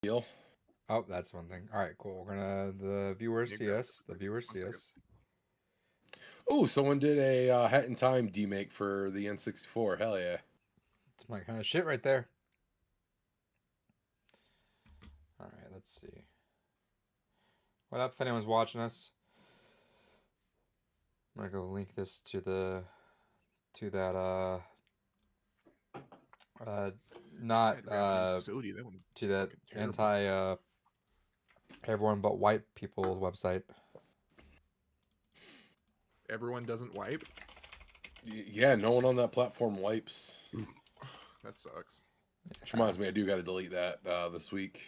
deal. Oh, that's one thing. All right, cool. We're gonna the viewers see us. The viewers see us. Oh, someone did a Hat in Time demake for the N64. Hell yeah. It's my kind of shit right there. All right, let's see. What up? If anyone's watching us, I'm gonna go link this to that not facility. That one to that fucking terrible. anti everyone but white people's website. Everyone doesn't wipe. Yeah, no one on that platform wipes. That sucks. Which reminds me, I do got to delete that this week.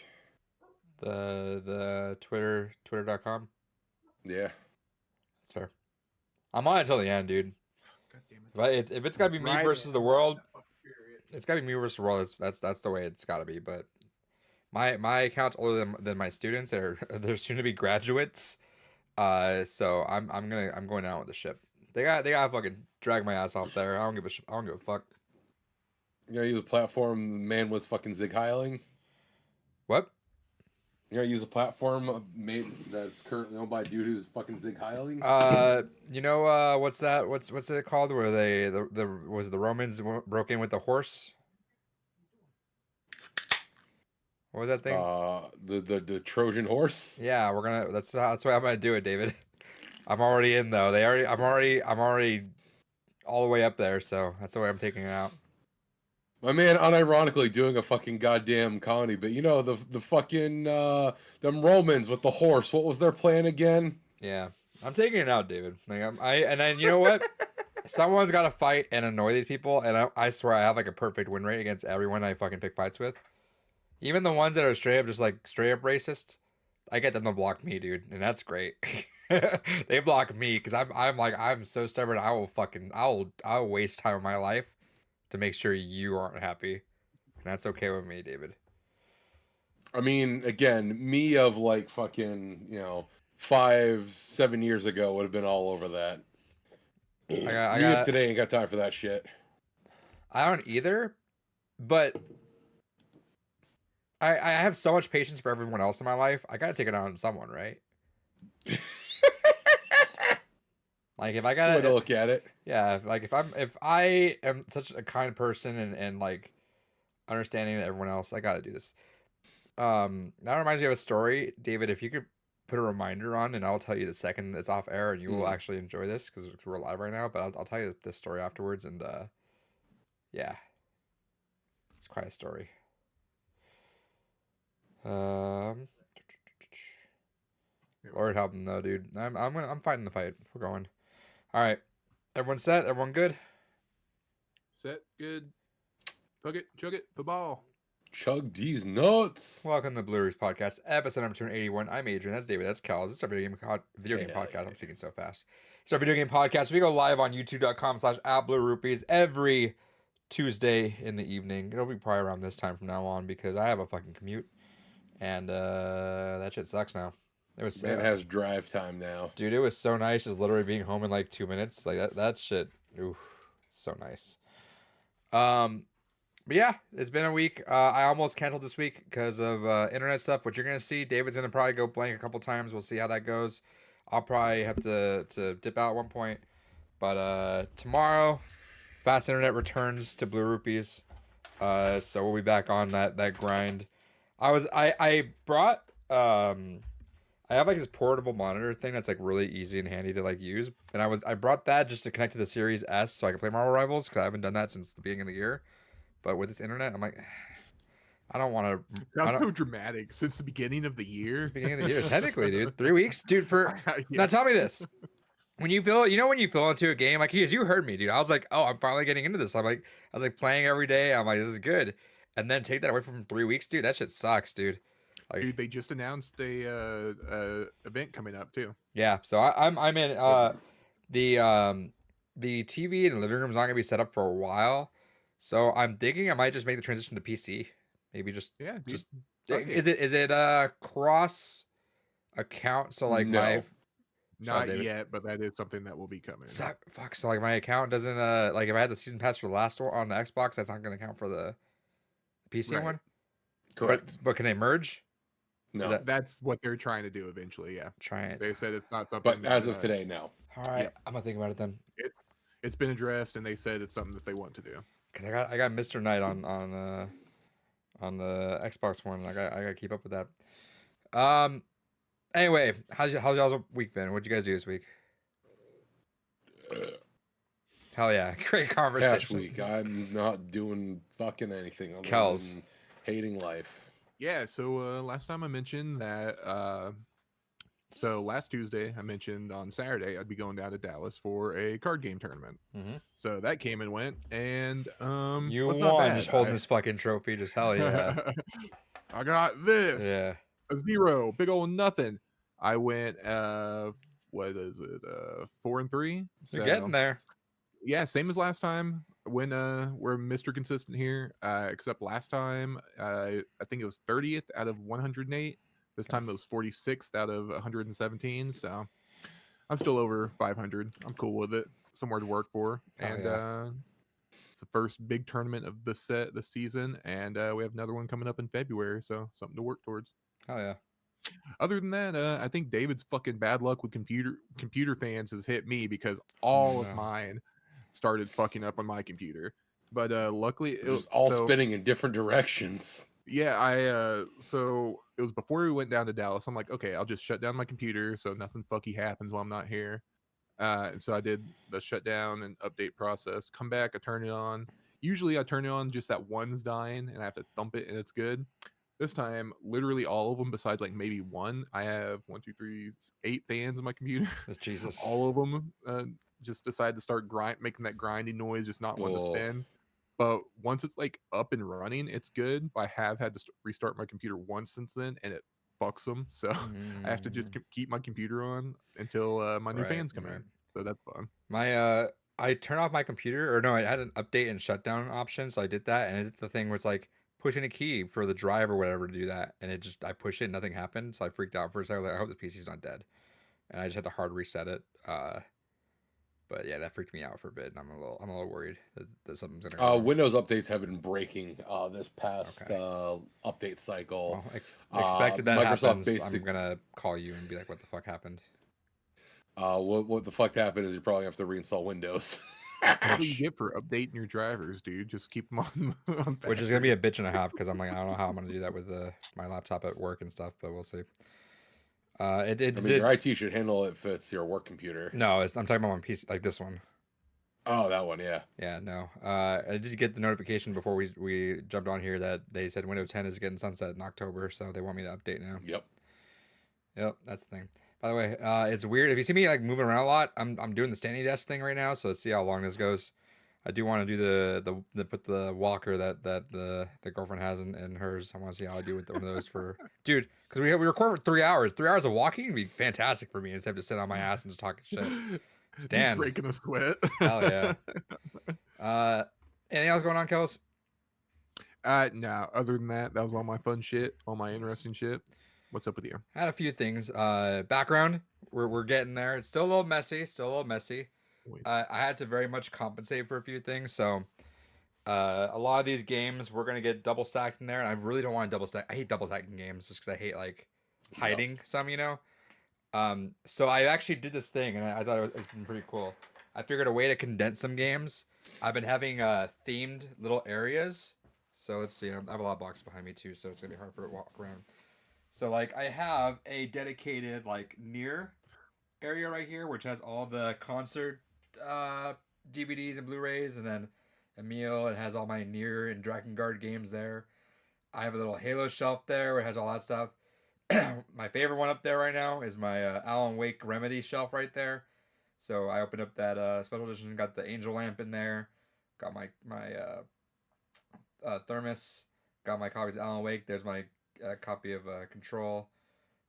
The twitter.com. Yeah. That's fair. I'm on it till the end, dude. God damn it. If it's gotta be me Right versus in. the world, it's gotta be me versus the world. That's the way it's gotta be. But my account's older than my students. They're soon to be graduates. So I'm going down with the ship. They got fucking drag my ass off there. I don't give a fuck. You gotta use a platform the man was fucking Zig Heiling. What? You gotta use a platform made that's currently owned by a dude who's fucking Zig Heiling. You know what's that? What's it called? Where the Romans broke in with the horse? What was that thing? The Trojan horse. Yeah, we're gonna. That's why I'm gonna do it, David. I'm already in though. I'm already all the way up there. So that's the way I'm taking it out. My man, unironically doing a fucking goddamn comedy, but you know the fucking them Romans with the horse. What was their plan again? Yeah, I'm taking it out, David. Like you know what? Someone's got to fight and annoy these people, and I swear I have like a perfect win rate against everyone I fucking pick fights with. Even the ones that are straight up racist, I get them to block me, dude, and that's great. They block me because I'm so stubborn. I'll waste time of my life to make sure you aren't happy, and that's okay with me, David. I mean, again, me of like fucking 5-7 years ago would have been all over that. Me of today ain't got time for that shit. I don't either, but I have so much patience for everyone else in my life. I gotta take it out on someone, right? Like if I gotta Way to look at it. Yeah, if I am such a kind person and like understanding that everyone else, I gotta do this. That reminds me of a story, David. If you could put a reminder on, and I'll tell you the second it's off air, and you will actually enjoy this because we're live right now. But I'll tell you this story afterwards, and yeah, it's quite a story. Lord help him though, dude. I'm fighting the fight. We're going. All right, everyone set? Everyone good? Set, good. Chug it, ball. Chug these nuts. Welcome to the Blue Reefs Podcast, episode number 281. I'm Adrian. That's David. That's Cal. This is our video game podcast. Yeah. I'm speaking so fast. It's our video game podcast. We go live on youtube.com/@BlueRupees every Tuesday in the evening. It'll be probably around this time from now on because I have a fucking commute, and that shit sucks now. It was Man has drive time now, dude. It was so nice just literally being home in like 2 minutes. Like that shit. Ooh, it's so nice. But yeah, it's been a week. I almost canceled this week because of internet stuff. What you're gonna see, David's gonna probably go blank a couple times. We'll see how that goes. I'll probably have to dip out at one point. But tomorrow, fast internet returns to Blue Rupees. So we'll be back on that grind. I brought I have like this portable monitor thing that's like really easy and handy to like use, and I brought that just to connect to the Series S so I can play Marvel Rivals because I haven't done that since the beginning of the year. But with this internet, I'm like, I don't want to. Sounds so dramatic. Since the beginning of the year. Beginning of the year, technically, dude. 3 weeks, dude. Now tell me this: when you feel into a game, like you heard me, dude. I was like, oh, I'm finally getting into this. I was like playing every day. I'm like, this is good. And then take that away from 3 weeks, dude. That shit sucks, dude. Like, dude, they just announced a event coming up too. Yeah, so I'm in. The TV in the living room is not gonna be set up for a while, so I'm thinking I might just make the transition to PC. Maybe just is it cross account? So like no. Not yet, but that is something that will be coming. So like my account doesn't like if I had the season pass for the last one on the Xbox, that's not gonna count for the PC one. Correct. But can they merge? No. That's what they're trying to do eventually. Yeah. Try it. They said it's not something. But as of today, no. All right, I'm gonna think about it then. It's been addressed, and they said it's something that they want to do. Cause I got Mr. Knight on the Xbox One. I gotta keep up with that. Anyway, how's y'all's week been? What'd you guys do this week? Hell yeah, great conversation. Cash week. I'm not doing fucking anything. Kels. Hating life. Yeah. So last time I mentioned that. So last Tuesday, I mentioned on Saturday I'd be going down to Dallas for a card game tournament. Mm-hmm. So that came and went, and you was not won bad. just holding this fucking trophy. Just hell yeah. I got this. Yeah. A 0, big old nothing. I went what is it? 4-3. You're getting there. Yeah, same as last time when we're Mr. Consistent here. Except last time I think it was 30th out of 108. This time it was 46th out of 117. So I'm still over 500. I'm cool with it. Somewhere to work for. And it's the first big tournament of this season, and we have another one coming up in February. So something to work towards. Oh yeah. Other than that, I think David's fucking bad luck with computer fans has hit me because all of mine started fucking up on my computer. But luckily, it was all spinning in different directions. Yeah, so it was before we went down to Dallas. I'm like, okay, I'll just shut down my computer so nothing fucky happens while I'm not here. And so I did the shutdown and update process. Come back, I turn it on. Usually I turn it on, just that one's dying, and I have to thump it, and it's good. This time, literally all of them, besides like maybe one, I have 8 fans on my computer. That's Jesus. All of them just decide to start making that grinding noise, just not wanting to spin. But once it's like up and running, it's good. I have had to restart my computer once since then, and it fucks them. So I have to just keep my computer on until my new fans come in. So that's fun. I turned off my computer, or no, I had an update and shutdown option, so I did that, and it's the thing where it's like pushing a key for the drive or whatever to do that, and I push it, nothing happened, so I freaked out for a second. Like, I hope the PC's not dead, and I just had to hard reset it. But yeah, that freaked me out for a bit, and I'm a little worried that something's gonna go wrong. Windows updates have been breaking this past update cycle. Well, expected that Microsoft happens. I'm gonna call you and be like, "What the fuck happened?" What the fuck happened is you probably have to reinstall Windows. That's what you get for updating your drivers, dude. Just keep them on which is gonna be a bitch and a half because I'm like, I don't know how I'm gonna do that with my laptop at work and stuff, but we'll see. Your IT should handle it if it's your work computer. No, I'm talking about my PC, like this one. Oh, that one, yeah. Yeah, no. I did get the notification before we jumped on here that they said Windows 10 is getting sunset in October, so they want me to update now. Yep, that's the thing. By the way, it's weird if you see me like moving around a lot. I'm doing the standing desk thing right now, so let's see how long this goes. I do want to do the put the walker that the girlfriend has in hers. I want to see how I do with one of those for dude, because we record for 3 hours. 3 hours of walking would be fantastic for me instead of just sitting on my ass and just talking shit. Stan, breaking a sweat. Hell yeah. Anything else going on, Kels? No. Other than that was all my fun shit, all my interesting shit. What's up with you? I had a few things. Background, we're getting there. It's still a little messy. I had to very much compensate for a few things. So a lot of these games we're gonna get double stacked in there, and I really don't want to double stack. I hate double stacking games just because I hate like hiding some, you know. So I actually did this thing, and I thought it's been pretty cool. I figured a way to condense some games. I've been having themed little areas. So let's see. I have a lot of boxes behind me too, so it's gonna be hard for it to walk around. So like I have a dedicated like near area right here, which has all the concert DVDs and Blu-rays, and then Emil, it has all my Nier and Drakengard games there. I have a little Halo shelf there where it has all that stuff. My favorite one up there right now is my Alan Wake Remedy shelf right there. So I opened up that special edition, got the Angel Lamp in there, got my thermos, got my copies of Alan Wake. There's my copy of Control.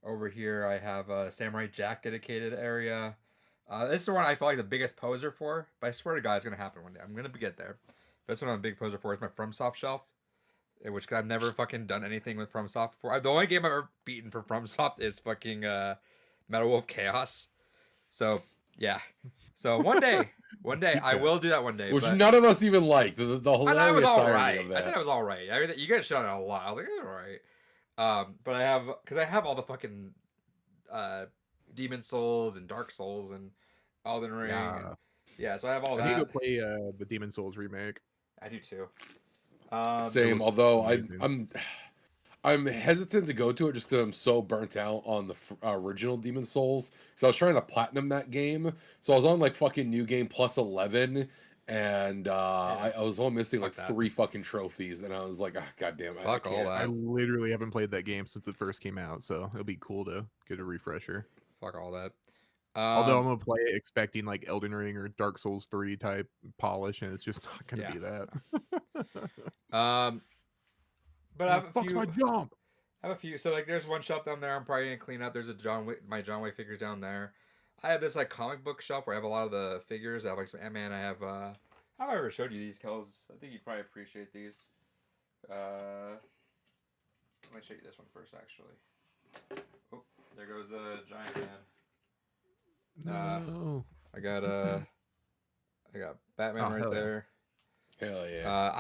Over here I have a Samurai Jack dedicated area. This is the one I feel like the biggest poser for, but I swear to God it's going to happen one day. I'm going to get there. This one I'm a big poser for is my FromSoft shelf, which I've never fucking done anything with FromSoft before. The only game I've ever beaten for FromSoft is fucking Metal Wolf Chaos. So, yeah. So one day Keep I that. will do that one day. Which but none of us even like. The I thought it hilarious was all irony right. of I thought that. it was all right. I mean, you guys shit on it a lot. I was like, it's all right. But I have all the fucking Demon Souls and Dark Souls and Elden Ring. Yeah. And, yeah, so I have all I need to that. go play the Demon Souls remake. I do too. Same, looks although amazing. I'm hesitant to go to it just because I'm so burnt out on the original Demon Souls. So I was trying to platinum that game. So I was on like fucking New Game plus 11, and I was only missing Fuck like that. 3 fucking trophies, and I was like, God damn it, Fuck I all can't. that. I literally haven't played that game since it first came out, so it'll be cool to get a refresher. Fuck all that. Although I'm gonna play it expecting like Elden Ring or Dark Souls 3 type polish, and it's just not gonna be that. But I have a Fuck's few. my jump. I have a few. So like, there's one shelf down there. I'm probably gonna clean up. There's my John Wick figures down there. I have this like comic book shelf where I have a lot of the figures. I have like some Ant-Man. I have. Have I ever showed you these, Kells? I think you'd probably appreciate these. Let me show you this one first, actually. Oh, there goes Giant Man. No. I got Batman right hell yeah. there. Hell yeah.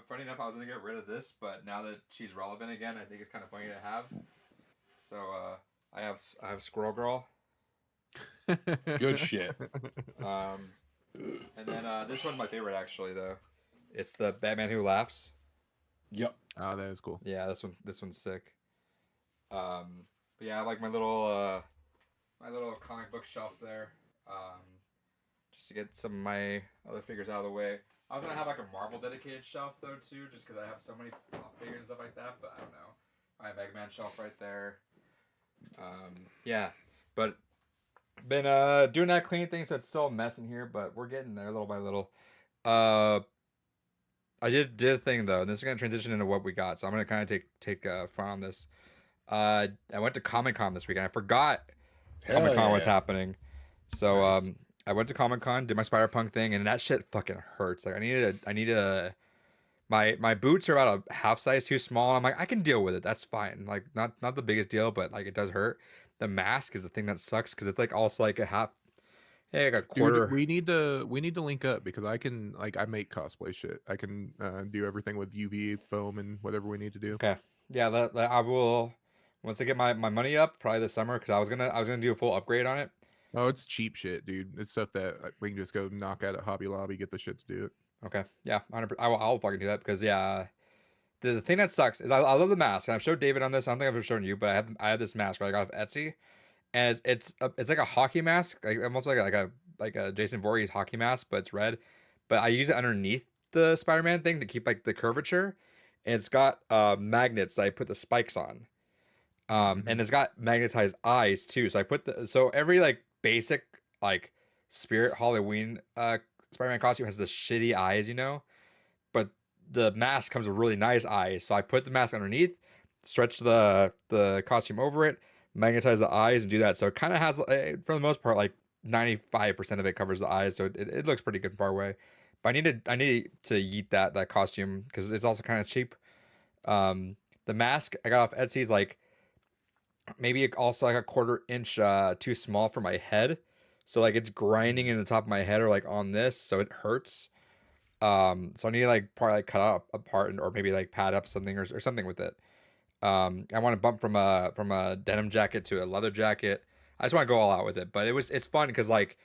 Funny enough, I was gonna get rid of this, but now that she's relevant again, I think it's kind of funny to have. So I have Squirrel Girl. Good shit. And then this one's my favorite actually though. It's the Batman Who Laughs. Yep. Oh, that is cool. Yeah, this one's sick. But yeah, I like my little comic book shelf there. Just to get some of my other figures out of the way. I was gonna have like a Marvel dedicated shelf though too, just because I have so many pop figures and stuff like that. But I don't know. My Mega Man shelf right there. Yeah, but been doing that cleaning thing, so it's still a mess in here, but we're getting there little by little. I did a thing though, and this is gonna transition into what we got, so I'm gonna kind of take front on this. I went to Comic-Con this weekend. I forgot Comic-Con was happening, so Nice. I went to Comic-Con, did my Spider-Punk thing, and that shit fucking hurts. Like I need a my boots are about a half size too small. And I'm like, I can deal with it. That's fine. Like not the biggest deal, but like it does hurt. The mask is the thing that sucks because it's like also like a half, like a quarter. Dude, we need to link up because I make cosplay shit. I can do everything with UV foam and whatever we need to do. Okay, yeah, that I will. Once I get my money up, probably this summer, because I was gonna do a full upgrade on it. Oh, it's cheap shit, dude. It's stuff that we can just go knock out at Hobby Lobby, get the shit to do it. Okay, yeah, 100%. I'll fucking do that because yeah, the thing that sucks is I love the mask, and I've showed David on this. I don't think I've ever shown you, but I have this mask that I got off Etsy, and it's like a hockey mask, like almost like a Jason Voorhees hockey mask, but it's red. But I use it underneath the Spider-Man thing to keep like the curvature, and it's got magnets that I put the spikes on. And it's got magnetized eyes too. So I put every like basic like Spirit Halloween Spider-Man costume has the shitty eyes, but the mask comes with really nice eyes. So I put the mask underneath, stretch the costume over it, magnetize the eyes, and do that. So it kind of has, for the most part, like 95% of it covers the eyes. So it looks pretty good far away. But I need to yeet that costume because it's also kind of cheap. The mask I got off Etsy is like maybe also like a 1/4 inch too small for my head, so like it's grinding in the top of my head or like on this, so it hurts. So I need to like probably like cut out a part or maybe like pad up something or something with it. I want to bump from a denim jacket to a leather jacket. I just want to go all out with it, but it's fun because like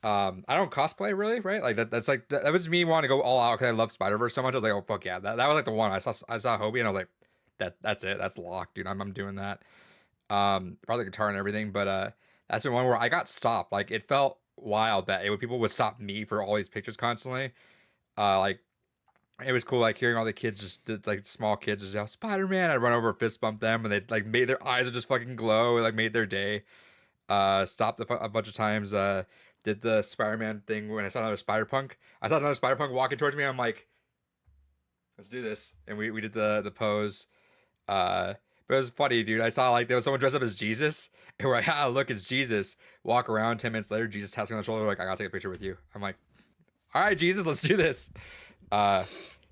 I don't cosplay really, right? Like that was me wanting to go all out because I love Spider-Verse so much. I was like, oh fuck yeah, that was like the one I saw Hobie and I was like, that's it, that's locked, dude. I'm doing that. Probably guitar and everything, but that's been one where I got stopped. Like it felt wild that people would stop me for all these pictures constantly. Like it was cool, like hearing all the kids like small kids just yell Spider-Man. I'd run over, fist bump them, and they like made their eyes would just fucking glow. It, like made their day. Stopped a bunch of times. Did the Spider-Man thing when I saw another Spider-Punk. I saw another Spider-Punk walking towards me. I'm like, let's do this, and we did the pose. But it was funny, dude. I saw like there was someone dressed up as Jesus, and we're like, look, it's Jesus. Walk around. 10 minutes later, Jesus taps me on the shoulder, like, I gotta take a picture with you. I'm like, all right, Jesus, let's do this.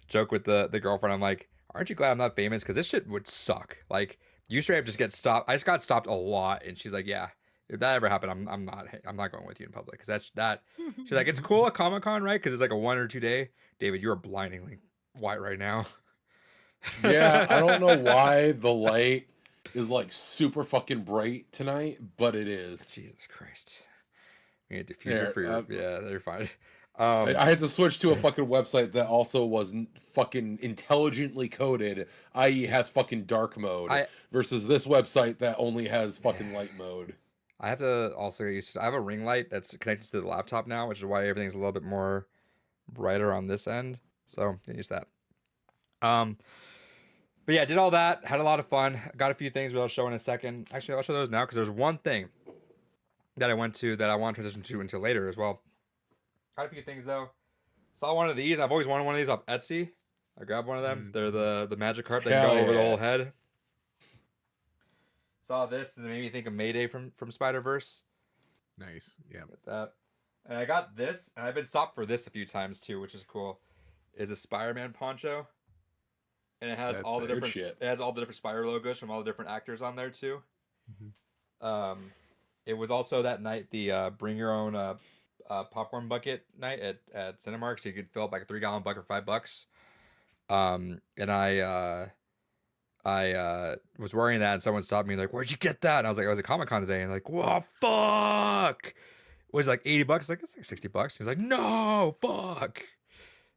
Joke with the girlfriend. I'm like, aren't you glad I'm not famous? Because this shit would suck. Like, you straight up just get stopped. I just got stopped a lot, and she's like, yeah, If that ever happened, I'm not going with you in public because that. She's like, it's cool at Comic-Con, right? Because it's like a 1 or 2 day. David, you are blindingly white right now. Yeah, I don't know why the light is like super fucking bright tonight, but it is. Jesus Christ. You need a diffuser for your yeah, they're fine. I had to switch to a fucking website that also was fucking intelligently coded, i.e. has fucking dark mode, versus this website that only has fucking light mode. I have to also get used to, I have a ring light that's connected to the laptop now, which is why everything's a little bit more brighter on this end. So get used to that. But yeah, did all that, had a lot of fun. Got a few things that I'll show in a second. Actually, I'll show those now because there's one thing that I went to that I want to transition to until later as well. Got a few things though. Saw one of these. I've always wanted one of these off Etsy. I grabbed one of them. They're the magic carp that can go over the whole head. Saw this and it made me think of Mayday from Spider-Verse. Nice. Yeah. With that. And I got this, and I've been stopped for this a few times too, which is cool. Is a Spider-Man poncho. And it has all the different shit. It has all the different Spider logos from all the different actors on there too. Mm-hmm. It was also that night the bring your own popcorn bucket night at Cinemark, so you could fill up like a 3-gallon bucket for $5. And I was wearing that, and someone stopped me like, "Where'd you get that?" And I was like, "I was at Comic-Con today." And like, "Whoa, fuck!" It was like $80. Like, it's like $60. He's like, "No, fuck."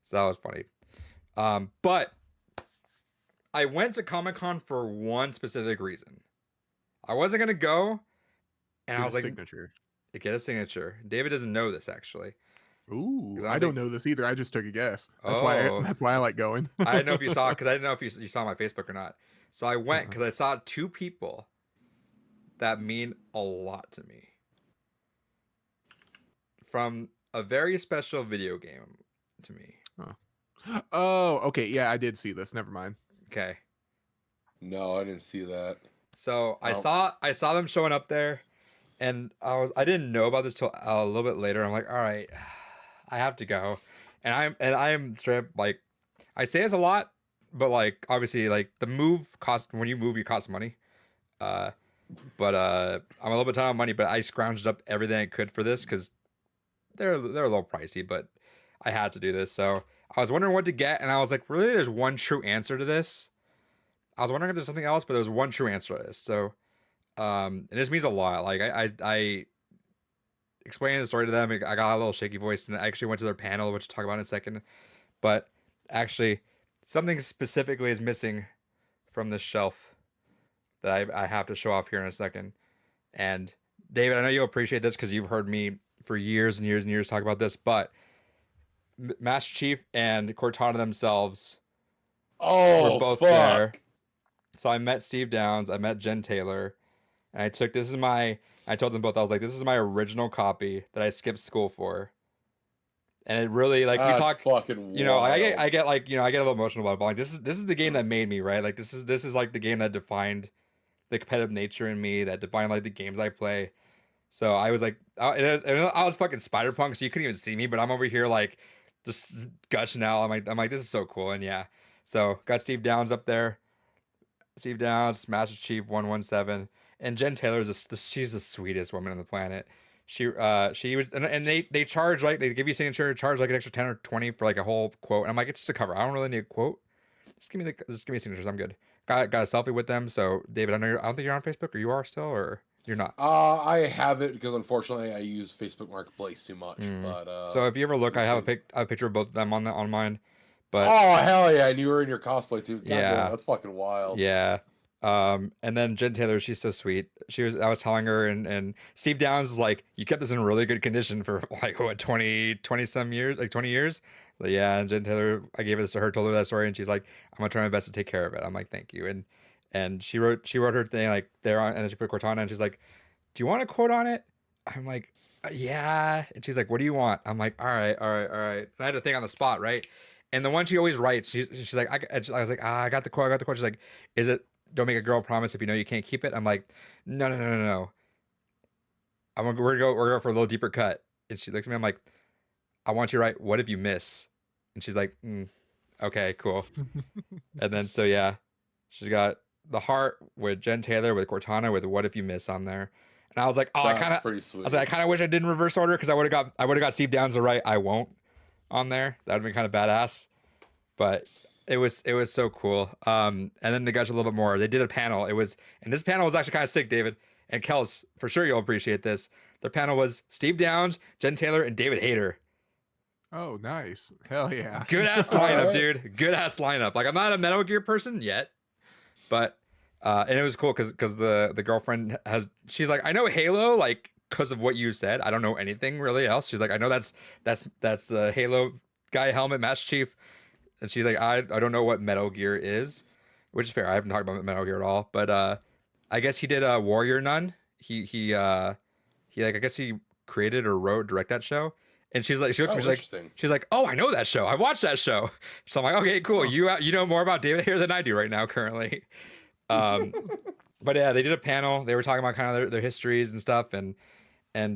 So that was funny. But I went to Comic-Con for one specific reason. I wasn't gonna go, and I was like, signature. Get a signature. David doesn't know this actually. Ooh, I don't know this either. I just took a guess. That's why I like going. I didn't know if you saw it because I didn't know if you saw my Facebook or not. So I went because I saw 2 people that mean a lot to me from a very special video game to me. Oh, okay. Yeah, I did see this. Never mind. Okay. No, I didn't see that. So I saw them showing up there, and I didn't know about this till a little bit later. I'm like, all right, I have to go, and I'm straight up like, I say this a lot, but like obviously like the move cost, when you move you cost money, but I'm a little bit tight on money, but I scrounged up everything I could for this because they're a little pricey, but I had to do this. So I was wondering what to get, and I was like, really, there's one true answer to this. I was wondering if there's something else, but there's one true answer to this. So, and this means a lot. Like I explained the story to them. I got a little shaky voice, and I actually went to their panel, which I'll talk about in a second. But actually, something specifically is missing from this shelf that I have to show off here in a second. And David, I know you'll appreciate this because you've heard me for years and years and years talk about this, but Master Chief and Cortana themselves were both there. So I met Steve Downs, I met Jen Taylor, and I told them both, I was like, this is my original copy that I skipped school for. And it really, like, you talk, fucking you know, I get like, you know, I get a little emotional about it, but like, this is the game that made me, right? Like, this is like the game that defined the competitive nature in me, that defined like the games I play. So I was like, I was fucking Spider-Punk, so you couldn't even see me, but I'm over here like just gushing out. I'm like, this is so cool. And yeah, so got Steve Downs up there. Steve Downs, Master Chief 117, and Jen Taylor is she's the sweetest woman on the planet. She was, and they charge, like, they give you a signature, charge like an extra 10 or 20 for like a whole quote. And I'm like, it's just a cover. I don't really need a quote. Just give me signatures. I'm good. Got a selfie with them. So David, I don't think you're on Facebook, or you are still, or you're not. I have it because unfortunately I use Facebook Marketplace too much. But so if you ever look, I have a picture of both of them on mine. But oh hell yeah, and you were in your cosplay too. God yeah, damn, that's fucking wild. Yeah. And then Jen Taylor, she's so sweet. I was telling her, and Steve Downs is like, you kept this in really good condition for like what 20 some years, like 20 years. But yeah, and Jen Taylor, I gave this to her, told her that story, and she's like, I'm gonna try my best to take care of it. I'm like, thank you. And she wrote her thing like there on, and then she put Cortana, and she's like, do you want a quote on it? I'm like, yeah. And she's like, what do you want? I'm like, all right. And I had to think on the spot, right? And the one she always writes, she's like, I was like, I got the quote. She's like, is it, don't make a girl promise if you know you can't keep it? I'm like, no. We're gonna go for a little deeper cut. And she looks at me, I'm like, I want you to write, what if you miss? And she's like, okay, cool. And then, so yeah, she's got the heart with Jen Taylor, with Cortana, with what if you miss on there. And I was like, oh, That's pretty sweet. I was like, I kind of wish I did in reverse order because I would have got Steve Downes to write I won't on there. That would have been kind of badass. But it was so cool. And then to gush a little bit more, they did a panel. And this panel was actually kind of sick, David and Kels. For sure, you'll appreciate this. Their panel was Steve Downes, Jen Taylor, and David Hayter. Oh, nice. Hell yeah. Good ass lineup, dude. Good ass lineup. Like, I'm not a Metal Gear person yet, but and it was cool because the girlfriend she's like, I know Halo, like, because of what you said. I don't know anything really else. She's like, I know that's the Halo guy helmet Master Chief, and she's like, I don't know what Metal Gear is, which is fair. I haven't talked about Metal Gear at all, but I guess he did a Warrior Nun. He like, I guess he created or wrote direct that show. And she looked at me, she's like, oh, I know that show. I've watched that show. So I'm like, okay, cool. Oh. You know more about David here than I do right now currently. But yeah, they did a panel. They were talking about kind of their histories and stuff. And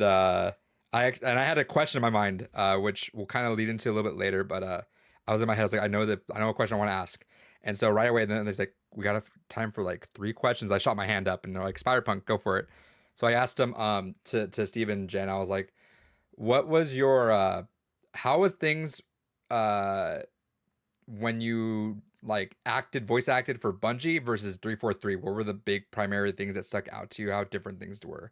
I had a question in my mind, which we'll kind of lead into a little bit later. But I was in my head, I was like, I know a question I want to ask. And so right away, then there's like, we got time for like 3 questions. I shot my hand up and they're like, Spider-Punk, go for it. So I asked him to Steve and Jen, I was like, what was your how was things when you like voice acted for Bungie versus 343? What were the big primary things that stuck out to you? How different things were?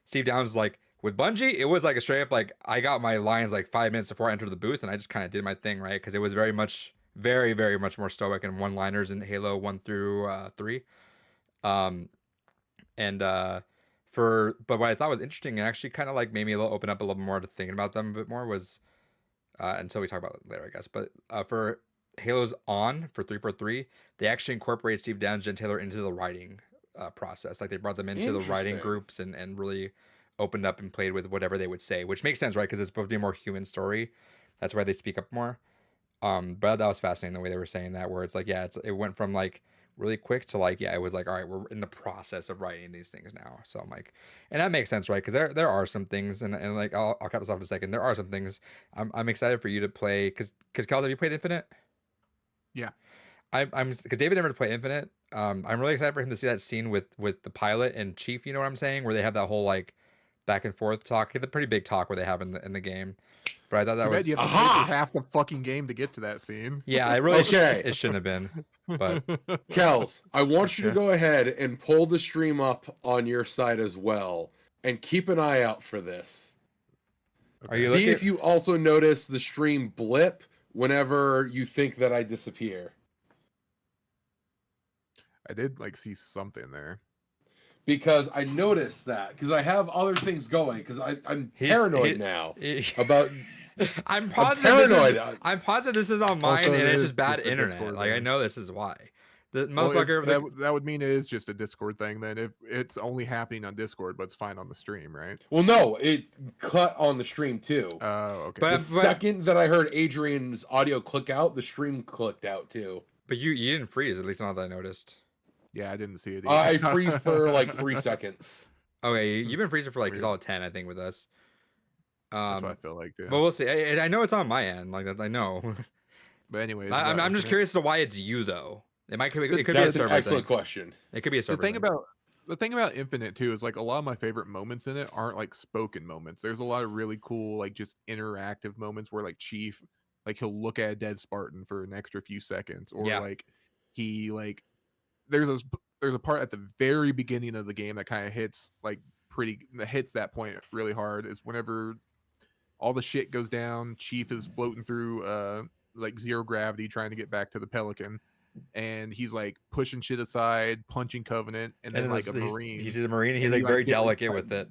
Steve Downes was like, with Bungie, it was like a straight up like, I got my lines like 5 minutes before I entered the booth and I just kind of did my thing, right? Because it was very much more stoic and one-liners in Halo 1 through 3. But what I thought was interesting and actually kind of like made me open up a little more to thinking about them a bit more was, until we talk about it later, I guess. But for Halo's On for 343, they actually incorporated Steve Downes, Jen Taylor into the writing process. Like they brought them into the writing groups and really opened up and played with whatever they would say, which makes sense, right? Because it's supposed to be a more human story. That's why they speak up more. But that was fascinating the way they were saying that, where it's like, yeah, it went from like really quick to like, yeah, it was like, all right, we're in the process of writing these things now. So I'm like, and that makes sense, right? Because there are some things, and like I'll cut this off in a second. There are some things I'm excited for you to play because Kels, have you played Infinite? Yeah, I'm because David never played Infinite. I'm really excited for him to see that scene with the pilot and Chief. You know what I'm saying? Where they have that whole like back and forth talk. It's a pretty big talk where they have in the game. But I thought that was you have to play for half the fucking game to get to that scene. Yeah, I really it shouldn't have been. But Kels, I want you to go ahead and pull the stream up on your side as well, and keep an eye out for this. See if you also notice the stream blip whenever you think that I disappear. I did like see something there. Because I noticed that because I have other things going because I'm paranoid now about. I'm positive this is on mine and it's just bad internet. Discord like thing. I know this is why. The motherfucker that would mean it is just a Discord thing then if it's only happening on Discord but it's fine on the stream, right? Well, no, it's cut on the stream too. Oh, okay. But the second that I heard Adrian's audio click out, the stream clicked out too. But you didn't freeze, at least not that I noticed. Yeah, I didn't see it. I freeze for like 3 seconds. Okay, you've been freezing for like solid 10, I think, with us. That's what I feel like too. But we'll see. I know it's on my end, like that. I know. But anyways, I'm just curious as to why it's you though. It could be a server excellent question. It could be a server. The thing about Infinite too is like a lot of my favorite moments in it aren't like spoken moments. There's a lot of really cool like just interactive moments where like Chief, like he'll look at a dead Spartan for an extra few seconds, or like he like there's a part at the very beginning of the game that kind of hits that point really hard is whenever all the shit goes down. Chief is floating through like zero gravity trying to get back to the Pelican, and he's like pushing shit aside, punching Covenant, and then like a Marine. He's a Marine. And he's like very delicate with it.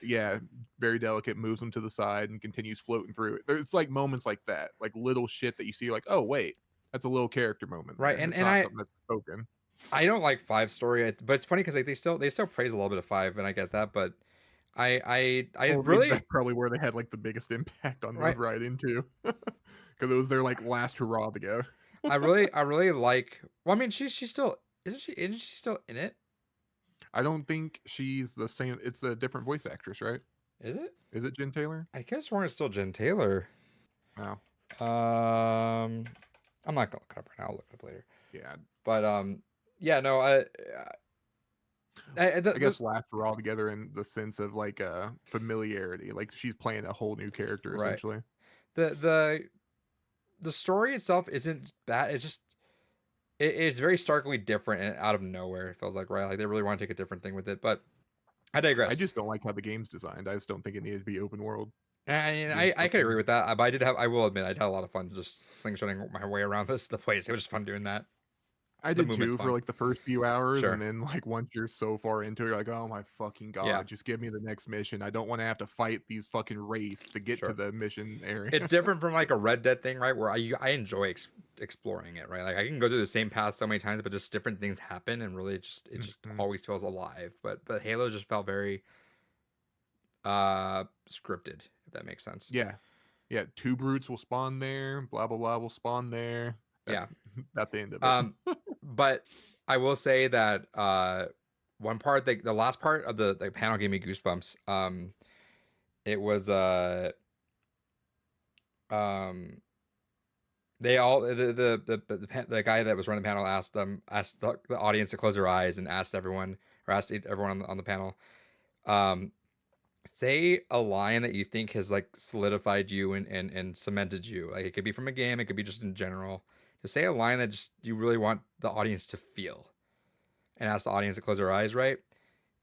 Yeah, very delicate. Moves him to the side and continues floating through it. There's like moments like that, like little shit that you see. You're like, oh wait, that's a little character moment, right? There. And something that's spoken. I don't like 5 story, but it's funny because like they still praise a little bit of 5, and I get that, but I really that's probably where they had like the biggest impact on the writing too, because it was their like last hurrah to go. I really like. Well, I mean, she's still isn't she still in it? I don't think she's the same. It's a different voice actress, right? Is it? Is it Jen Taylor? I guess it's still Jen Taylor. Oh. I'm not gonna look it up right now. I'll look it up later. Yeah. But yeah, no, I guess laughter altogether in the sense of like familiarity. Like she's playing a whole new character right. essentially. The story itself isn't bad. It's just it's very starkly different and out of nowhere. It feels like, right? Like they really want to take a different thing with it, but I digress. I just don't like how the game's designed. I just don't think it needed to be open world. And I could agree with that, but I will admit I had a lot of fun just slingshotting my way around the place. It was just fun doing that. I did too for like the first few hours, Sure. and then like once you're so far into it, you're like, oh my fucking god, Yeah. just give me the next mission. I don't want to have to fight these fucking race to get Sure. to the mission area. It's different from like a Red Dead thing, right? Where I enjoy exploring it, right? Like I can go through the same path so many times, but just different things happen, and really it just always feels alive. But Halo just felt very scripted, if that makes sense. Yeah. 2 brutes will spawn there, blah blah blah will spawn there. That's at the end of it. But I will say that one part, the last part of the panel gave me goosebumps. It was they all the guy that was running the panel asked the audience to close their eyes and asked everyone on the panel, say a line that you think has like solidified you and cemented you. Like it could be from a game, it could be just in general. Just say a line that just you really want the audience to feel, and ask the audience to close their eyes, right?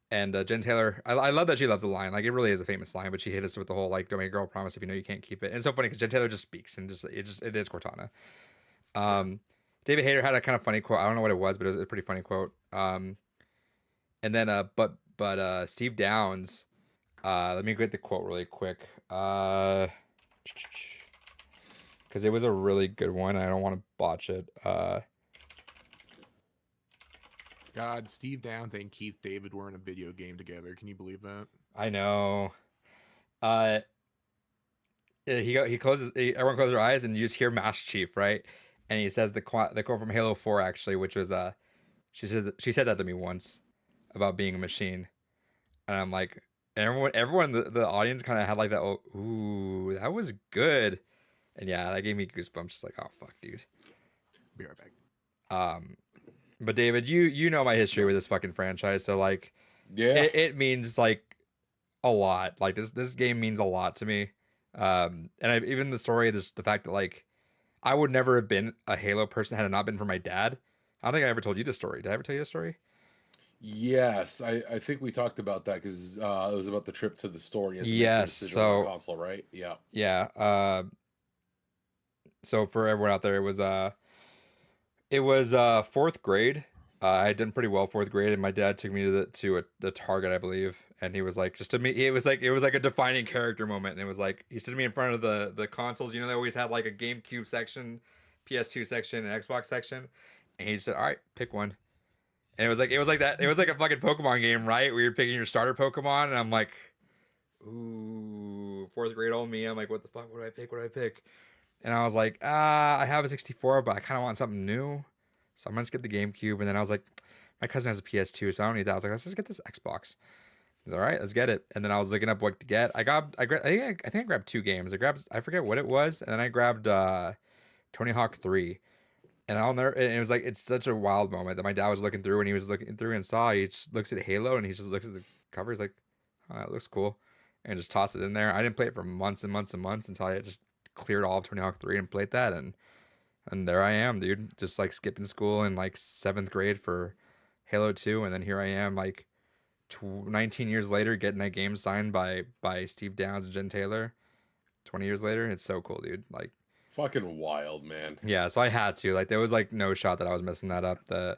And Jen Taylor, I love that she loves the line. Like it really is a famous line, but she hit us with the whole like, "Don't make a girl promise if you know you can't keep it." And it's so funny because Jen Taylor just speaks and it is Cortana. David Hayter had a kind of funny quote. I don't know what it was, but it was a pretty funny quote. And then but Steve Downs, let me get the quote really quick. Because it was a really good one. I don't want to botch it. God, Steve Downs and Keith David were in a video game together. Can you believe that? I know. He closes. Everyone closes their eyes, and you just hear Master Chief, right? And he says the quote from Halo 4 actually, which was she said that to me once about being a machine, and I'm like, everyone the audience kind of had like that. Oh, ooh, that was good. And yeah, that gave me goosebumps. Just like, oh fuck, dude. Be right back. But David, you know my history with this fucking franchise, so like, yeah, it means like a lot. Like this game means a lot to me. And even the story, the fact that like, I would never have been a Halo person had it not been for my dad. I don't think I ever told you this story. Did I ever tell you this story? Yes, I think we talked about that because it was about the trip to the store. Yes, so console, right? Yeah. So for everyone out there, it was 4th grade. I had done pretty well 4th grade, and my dad took me to the Target, I believe, and he was like, just to me, it was like a defining character moment, and it was like he stood me in front of the consoles. You know, they always had like a GameCube section, PS2 section, and Xbox section, and he just said, "All right, pick one." And it was like that. It was like a fucking Pokemon game, right? Where you're picking your starter Pokemon, and I'm like, ooh, 4th grade old me. I'm like, what the fuck? What do I pick? What do I pick? And I was like, I have a 64, but I kind of want something new. So I'm going to skip the GameCube. And then I was like, my cousin has a PS2, so I don't need that. I was like, let's just get this Xbox. He's all right, let's get it. And then I was looking up what to get. I think I grabbed 2 games. I forget what it was. And then I grabbed Tony Hawk 3. And it was like, it's such a wild moment that my dad was looking through, and he was looking through and he just looks at Halo, and he just looks at the cover. He's like, oh, it looks cool. And just toss it in there. I didn't play it for months and months and months until I just cleared all of Tony Hawk 3 and played that, and there I am, dude, just like skipping school in like 7th grade for Halo 2, and then here I am like 19 years later getting that game signed by Steve Downs and Jen Taylor. 20 years later, it's so cool, dude. Like fucking wild, man. Yeah, so I had to, like, there was like no shot that I was messing that up to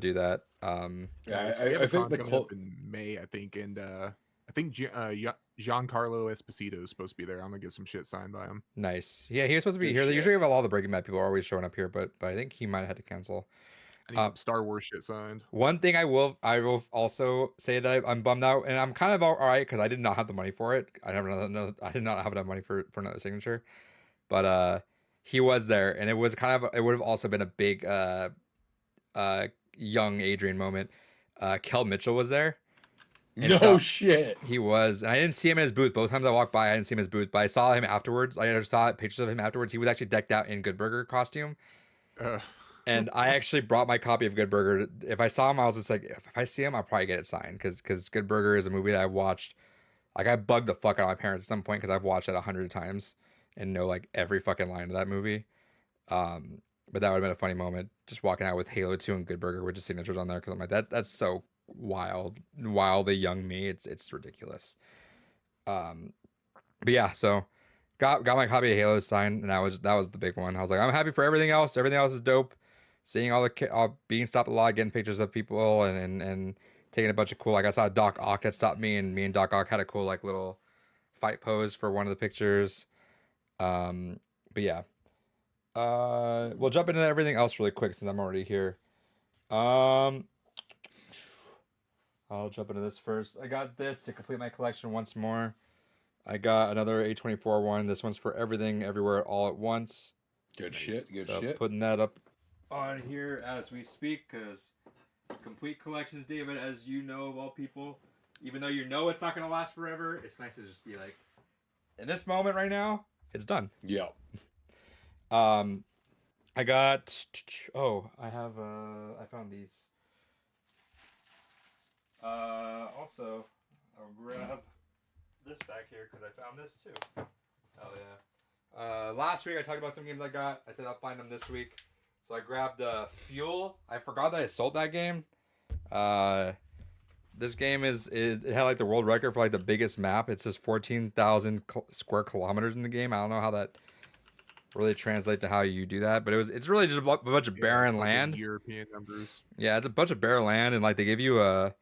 do that. Yeah, so I think in May, I think, and I think Giancarlo Esposito is supposed to be there. I'm gonna get some shit signed by him. Nice. Yeah, he was supposed to be here. They usually have all the Breaking Bad people are always showing up here, but I think he might have had to cancel. I need some Star Wars shit signed. One thing I will also say that I'm bummed out, and I'm kind of all right because I did not have the money for it. I did not have enough money for another signature, but he was there, and it was it would have also been a big young Adrian moment. Kel Mitchell was there. No shit. He was. And I didn't see him in his booth. Both times I walked by, I didn't see him in his booth, but I saw him afterwards. I just saw pictures of him afterwards. He was actually decked out in Good Burger costume. And And I actually brought my copy of Good Burger. If I saw him, I was just like, if I see him, I'll probably get it signed because Good Burger is a movie that I watched. Like I bugged the fuck out of my parents at some point because I've watched it 100 times and know like every fucking line of that movie. But that would have been a funny moment, just walking out with Halo 2 and Good Burger with just signatures on there because I'm like that's so wildly young me. It's ridiculous. But yeah, so got my copy of Halo signed, and that was the big one. I was like, I'm happy for everything else. Everything else is dope. Seeing all being stopped a lot, getting pictures of people, and taking a bunch of cool. Like I saw Doc Ock had stopped me, and me and Doc Ock had a cool like little fight pose for one of the pictures. But yeah, we'll jump into everything else really quick since I'm already here. I'll jump into this first. I got this to complete my collection once more. I got another A24 one. This one's for everything, everywhere, all at once. Good shit. Good So shit. putting that up on here as we speak, because complete collections, David, as you know of all people, even though you know it's not going to last forever, it's nice to just be like, in this moment right now, it's done. Yeah. I got, I found these. Also, I'll grab this back here because I found this too. Hell yeah. Last week I talked about some games I got. I said I'll find them this week. So I grabbed Fuel. I forgot that I sold that game. This game it had like the world record for like the biggest map. It says 14,000 square kilometers in the game. I don't know how that really translates to how you do that, but it's really just a bunch of barren land. European numbers. Yeah, it's a bunch of bare land, and like they give you I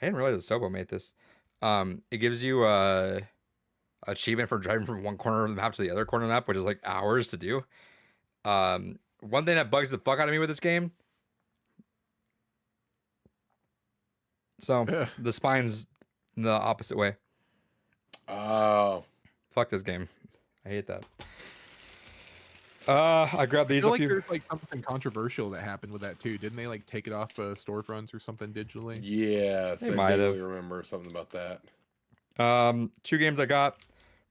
didn't realize the Sobo made this. It gives you a achievement for driving from one corner of the map to the other corner of the map, which is like hours to do. One thing that bugs the fuck out of me with this game. So the spine's the opposite way. Oh. Fuck this game. I hate that. I grabbed these. I feel like there's like something controversial that happened with that too. Didn't they like take it off storefronts or something digitally? Yes, They I might have. vaguely remember something about that. 2 games I got.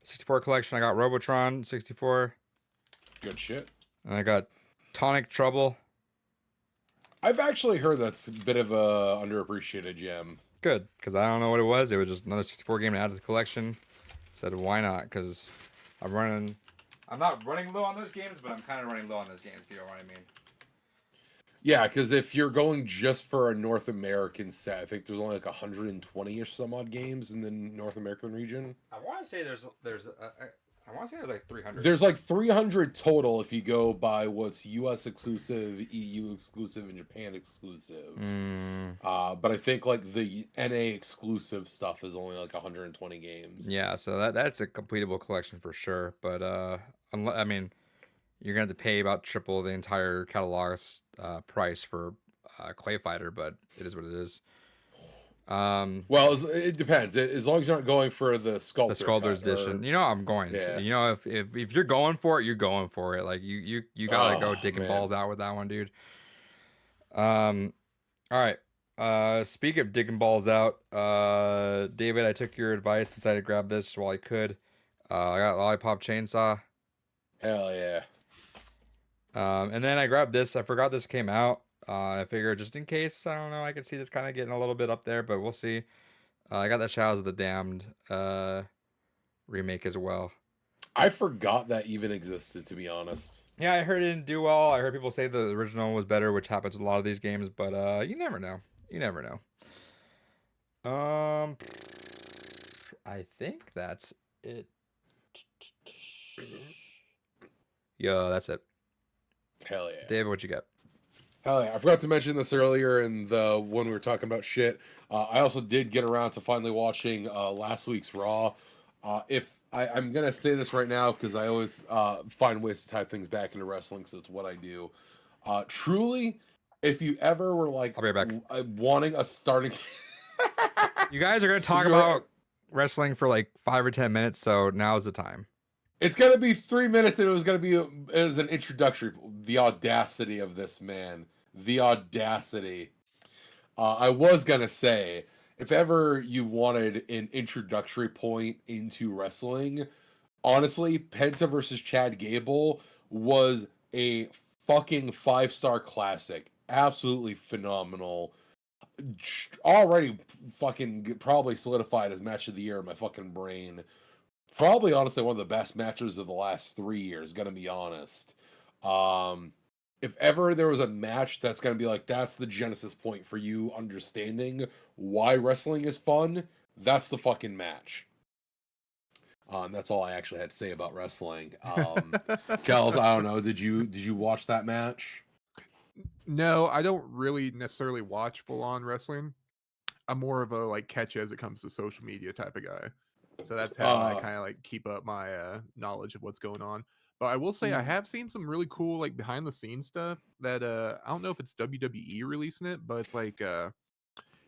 64 collection. I got Robotron 64. Good shit. And I got Tonic Trouble. I've actually heard that's a bit of a underappreciated gem. Good, because I don't know what it was. It was just another 64 game to add to the collection. Said why not? Because I'm not running low on those games, but I'm kind of running low on those games, if you know what I mean. Yeah, because if you're going just for a North American set, I think there's only like 120 or some odd games in the North American region. I want to say there's like 300. There's like 300 total if you go by what's US exclusive, EU exclusive, and Japan exclusive. But I think like the NA exclusive stuff is only like 120 games. Yeah, so that's a completable collection for sure. But I mean, you're gonna have to pay about triple the entire catalog's price for Clay Fighter, but it is what it is. Well, it depends. As long as you're not going for the Sculptor's edition, you know I'm going to. You know, if you're going for it, you're going for it. Like you gotta go digging balls out with that one, dude. All right. Speak of digging balls out, David, I took your advice and decided to grab this while I could. I got Lollipop Chainsaw. Hell yeah. And then I grabbed this. I forgot this came out. I figured just in case, I don't know, I could see this kind of getting a little bit up there, but we'll see. I got the Shadows of the Damned remake as well. I forgot that even existed, to be honest. Yeah, I heard it didn't do well. I heard people say the original was better, which happens with a lot of these games, but you never know. You never know. I think that's it. Yo, that's it. Hell yeah. David, what you got? Hell yeah. I forgot to mention this earlier in the when we were talking about shit. I also did get around to finally watching last week's Raw. I'm going to say this right now because I always find ways to tie things back into wrestling because it's what I do. Truly, if you ever were like I'll be right back. Wanting a starting... You guys are going to talk about wrestling for like 5 or 10 minutes, so now's the time. It's going to be 3 minutes, and it was going to be as an introductory. The audacity of this man. The audacity. I was going to say, if ever you wanted an introductory point into wrestling, honestly, Penta versus Chad Gable was a fucking 5-star classic. Absolutely phenomenal. Already fucking probably solidified as match of the year in my fucking brain. Probably honestly one of the best matches of the last 3 years, gonna be honest. If ever there was a match that's gonna be like that's the genesis point for you understanding why wrestling is fun, that's the fucking match. That's all I actually had to say about wrestling. Kels, I don't know. Did you watch that match? No, I don't really necessarily watch full on wrestling. I'm more of a like catch as it comes to social media type of guy. So that's how I kind of like keep up my knowledge of what's going on. But I will say I have seen some really cool like behind the scenes stuff that I don't know if it's WWE releasing it, but it's like it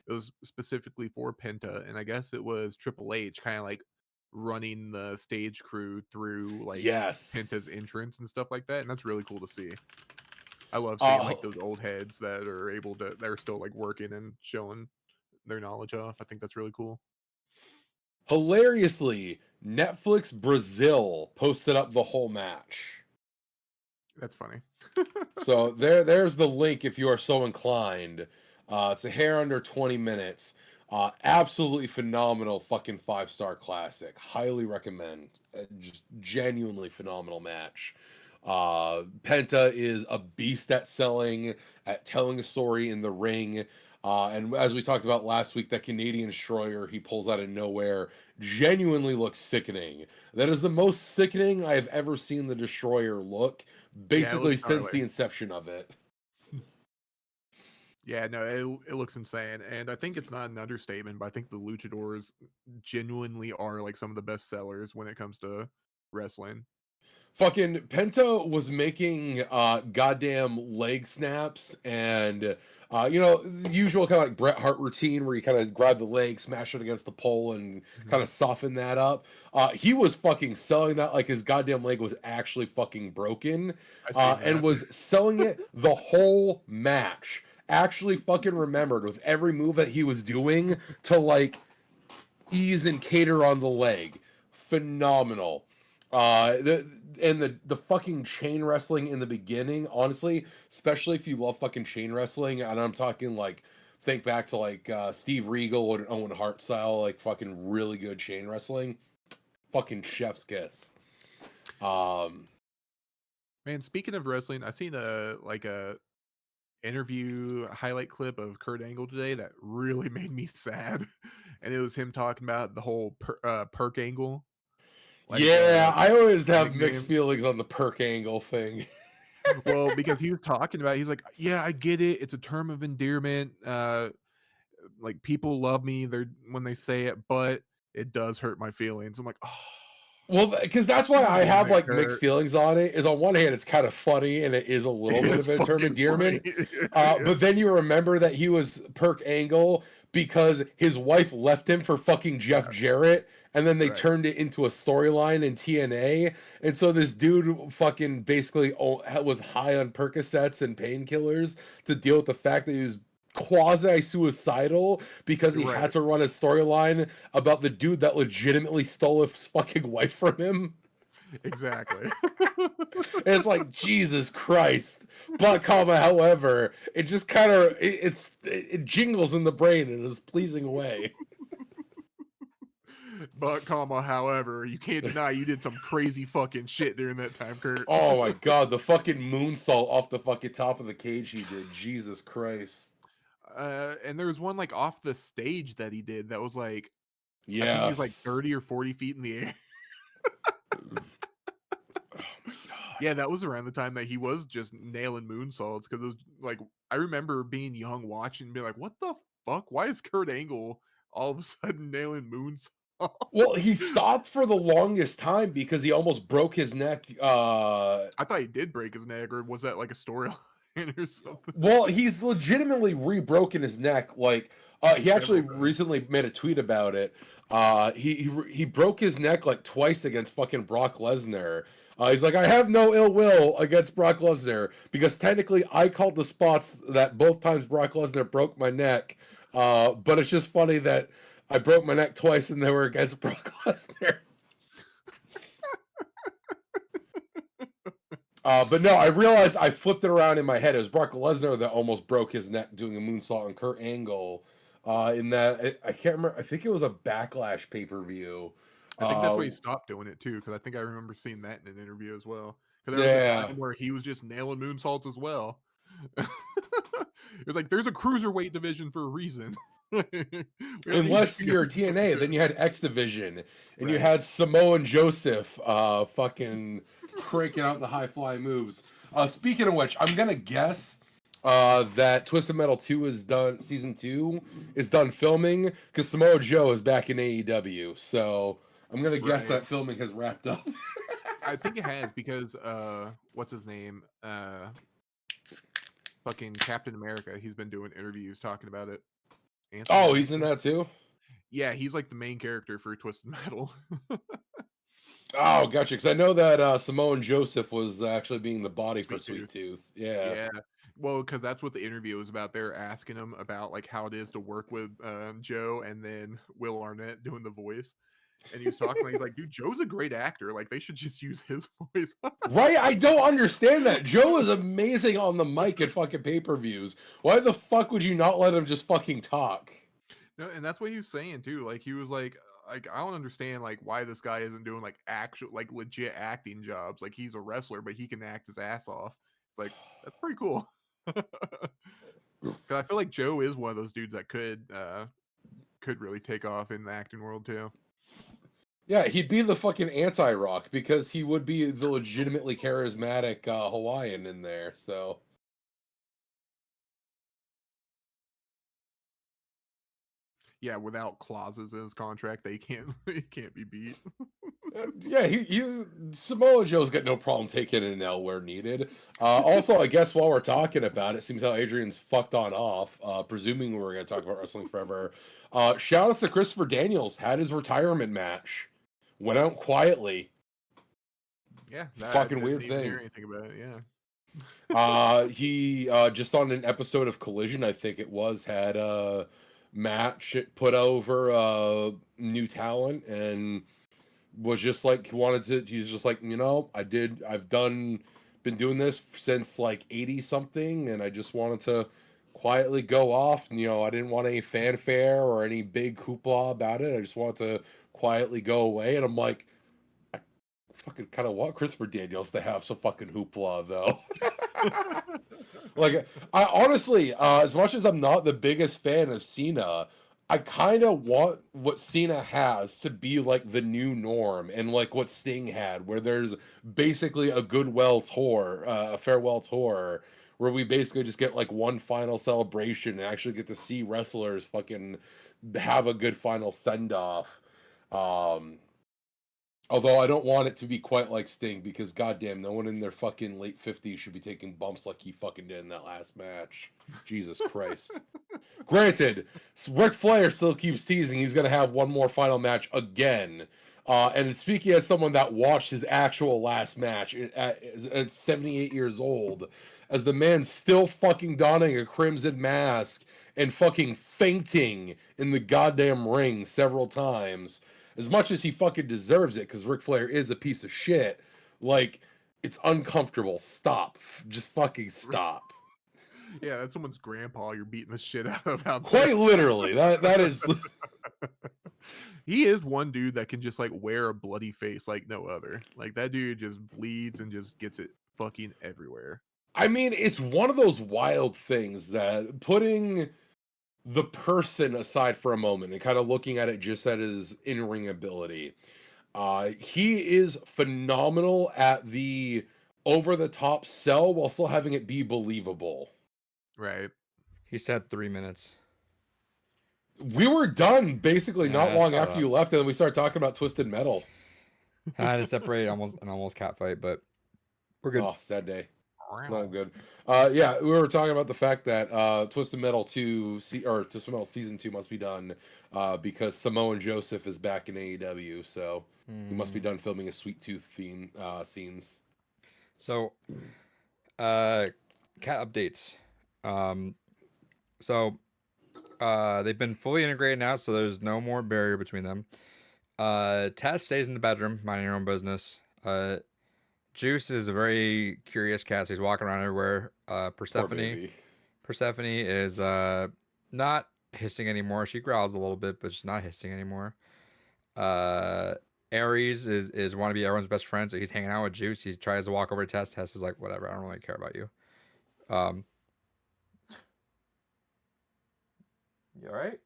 was specifically for Penta, and I guess it was Triple H kind of like running the stage crew through like Yes. Penta's entrance and stuff like that, and that's really cool to see. I love seeing like Oh. those old heads that are able to that are still like working and showing their knowledge off. I think that's really cool. Hilariously, Netflix Brazil posted up the whole match. That's funny. So there's the link if you are so inclined. It's a hair under 20 minutes. Absolutely phenomenal fucking 5-star classic. Highly recommend. Just genuinely phenomenal match. Penta is a beast at selling, at telling a story in the ring. And as we talked about last week, that Canadian Destroyer he pulls out of nowhere genuinely looks sickening. That is the most sickening I have ever seen the Destroyer look, basically since the inception of it. Yeah, no, it looks insane, and I think it's not an understatement, but I think the luchadors genuinely are like some of the best sellers when it comes to wrestling. Fucking Penta was making goddamn leg snaps and the usual kind of like Bret Hart routine where you kind of grab the leg, smash it against the pole and kind of soften that up. He was fucking selling that like his goddamn leg was actually fucking broken, and was selling it the whole match. Actually fucking remembered with every move that he was doing to like ease and cater on the leg. Phenomenal. The fucking chain wrestling in the beginning, honestly, especially if you love fucking chain wrestling, and I'm talking like think back to like Steve Regal and Owen Hart style, like fucking really good chain wrestling. Fucking chef's kiss. Man, speaking of wrestling, I seen a interview highlight clip of Kurt Angle today that really made me sad, and it was him talking about the whole Perk Angle. Like, I always have mixed feelings on the Perk Angle thing. Well, because he was talking about, he's like, yeah, I get it. It's a term of endearment. Like people love me when they say it, but it does hurt my feelings. I'm like, oh. Well, because that's why I have like mixed feelings on it. Is on one hand, it's kind of funny and it is a little bit of a term of endearment. But then you remember that he was Perk Angle because his wife left him for fucking Jeff Jarrett, and then they turned it into a storyline in TNA. And so this dude fucking basically was high on Percocets and painkillers to deal with the fact that he was quasi-suicidal because he had to run a storyline about the dude that legitimately stole his fucking wife from him. Exactly. It's like, Jesus Christ. But however, it just kind of it jingles in the brain in this pleasing way. But however, you can't deny you did some crazy fucking shit during that time, Kurt. Oh my god, the fucking moonsault off the fucking top of the cage he did. Jesus Christ. And there was one like off the stage that he did that was like, yeah, I think he was like 30 or 40 feet in the air. Yeah, that was around the time that he was just nailing moonsaults, because it was like, I remember being young watching and being like, what the fuck? Why is Kurt Angle all of a sudden nailing moonsaults? Well, he stopped for the longest time because he almost broke his neck. I thought he did break his neck, or was that like a storyline or something? Well, he's legitimately re-broken his neck. Like, he actually recently made a tweet about it. He broke his neck like twice against fucking Brock Lesnar. He's like, I have no ill will against Brock Lesnar because technically I called the spots that both times Brock Lesnar broke my neck. But it's just funny that I broke my neck twice and they were against Brock Lesnar. But no, I realized I flipped it around in my head. It was Brock Lesnar that almost broke his neck doing a moonsault on Kurt Angle. In that, I can't remember. I think it was a Backlash pay-per-view. I think that's why he stopped doing it too, because I think I remember seeing that in an interview as well. Because there was a Yeah. time where he was just nailing moonsaults as well. It was like there's a cruiserweight division for a reason. Unless you're TNA, then you had X Division, and you Right. had Samoan Joseph fucking cranking out the high flying moves. Speaking of which, I'm gonna guess that Twisted Metal 2 is done, season 2 is done filming, because Samoa Joe is back in AEW. So I'm gonna guess Right. that filming has wrapped up. I think it has because what's his name? Fucking Captain America. He's been doing interviews talking about it. Anthony Oh, he's in Mackie? that too? Yeah, he's like the main character for Twisted Metal. Oh, gotcha. Because I know that Samoan Joseph was actually being the body for Sweet Sweet Tooth. Tooth. Yeah. Yeah. Well, because that's what the interview was about. They're asking him about like how it is to work with Joe and then Will Arnett doing the voice. And he was talking, he's like, dude, Joe's a great actor. Like, they should just use his voice. Right? I don't understand that. Joe is amazing on the mic at fucking pay-per-views. Why the fuck would you not let him just fucking talk? No, and that's what he was saying too. Like, he was like, I don't understand like why this guy isn't doing like actual like legit acting jobs. Like he's a wrestler, but he can act his ass off. It's like that's pretty cool. 'Cause I feel like Joe is one of those dudes that could really take off in the acting world too. Yeah, he'd be the fucking anti-Rock because he would be the legitimately charismatic Hawaiian in there. So Yeah, without clauses in his contract, they can't he can't be beat. yeah, he's Samoa Joe's got no problem taking an L where needed. Also, I guess while we're talking about it, seems how Adrian's fucked on off. Presuming we're going to talk about wrestling forever. Shout out to Christopher Daniels, had his retirement match, went out quietly. Yeah, Fucking I weird didn't even thing. hear anything about it. Yeah. He just on an episode of Collision, I think it was, had a match put over new talent and was just like he's just like, been doing this since like 80 something, and I just wanted to quietly go off. I didn't want any fanfare or any big hoopla about it. I just wanted to quietly go away. And I'm like, I fucking kind of want Christopher Daniels to have some fucking hoopla though. Like, I honestly, as much as I'm not the biggest fan of Cena, I kind of want what Cena has to be like the new norm, and like what Sting had, where there's basically a a farewell tour, where we basically just get like one final celebration and actually get to see wrestlers fucking have a good final send off. Um, Although I don't want it to be quite like Sting, because goddamn, no one in their fucking late 50s should be taking bumps like he fucking did in that last match. Jesus Christ. Granted, Ric Flair still keeps teasing he's going to have one more final match again. And speaking as someone that watched his actual last match at 78 years old, as the man still fucking donning a crimson mask and fucking fainting in the goddamn ring several times, as much as he fucking deserves it, because Ric Flair is a piece of shit, like, it's uncomfortable. Stop. Just fucking stop. Yeah, that's someone's grandpa you're beating the shit out of out there. Quite literally. That is. He is one dude that can just like wear a bloody face like no other. Like that dude just bleeds and just gets it fucking everywhere. I mean, it's one of those wild things that putting the person aside for a moment and kind of looking at it just at his in-ring ability. He is phenomenal at the over-the-top sell while still having it be believable. Right. He said 3 minutes. We were done basically not long shut after up. you left, and then we started talking about Twisted Metal. I had to separate almost cat fight, but we're good. Oh, sad day. Not good. Yeah, we were talking about the fact that Twisted Metal Twisted Metal Season 2 must be done because Samoan Joseph is back in AEW, so he must be done filming a Sweet Tooth theme scenes. So, cat updates. They've been fully integrated now, so there's no more barrier between them. Tess stays in the bedroom, minding her own business. Juice is a very curious cat. So he's walking around everywhere. Poor Persephone baby. is not hissing anymore. She growls a little bit, but she's not hissing anymore. Aries is want to be everyone's best friend, so he's hanging out with Juice. He tries to walk over to Tess. Tess is like, whatever, I don't really care about you. You all right?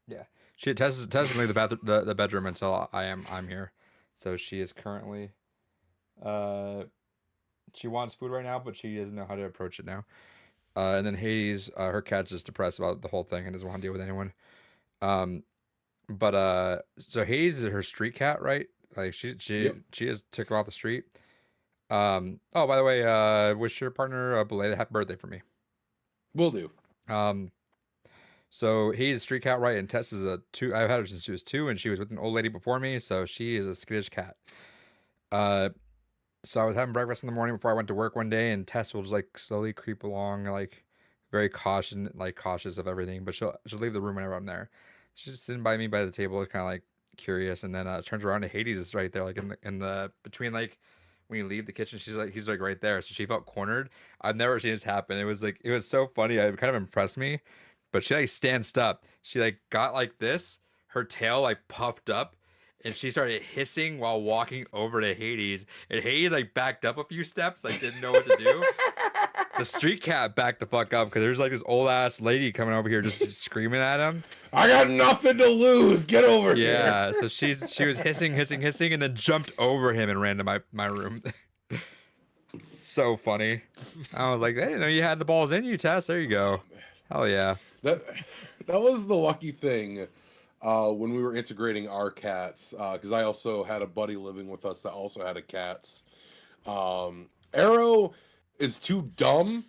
Yeah. Tess is leave the bedroom until I'm here. So she is currently she wants food right now, but she doesn't know how to approach it now. And then Hades, her cat's just depressed about the whole thing and doesn't want to deal with anyone. So Hades is her street cat, right? Like she just took her off the street. Oh, by the way, wish your partner a belated happy birthday for me. Will do. So he's a street cat, right? And Tess is a 2. I've had her since she was 2, and she was with an old lady before me, so she is a skittish cat. So I was having breakfast in the morning before I went to work one day, and Tess will just like slowly creep along, like very cautious of everything. But she'll leave the room whenever I'm there. She's just sitting by me by the table, kind of like curious, and then turns around and Hades is right there, like in the between, like when you leave the kitchen, he's like right there. So she felt cornered. I've never seen this happen. It was so funny. It kind of impressed me. But she like stands up. She like got like this, her tail like puffed up, and she started hissing while walking over to Hades. And Hades like backed up a few steps, like didn't know what to do. The street cat backed the fuck up because there's like this old ass lady coming over here just screaming at him. I got nothing to lose. Get over here. Yeah, so she was hissing, and then jumped over him and ran to my room. So funny. I was like, hey, you know, you had the balls in you, Tess. There you go. Hell yeah. That was the lucky thing when we were integrating our cats, because I also had a buddy living with us that also had a cats. Arrow is too dumb.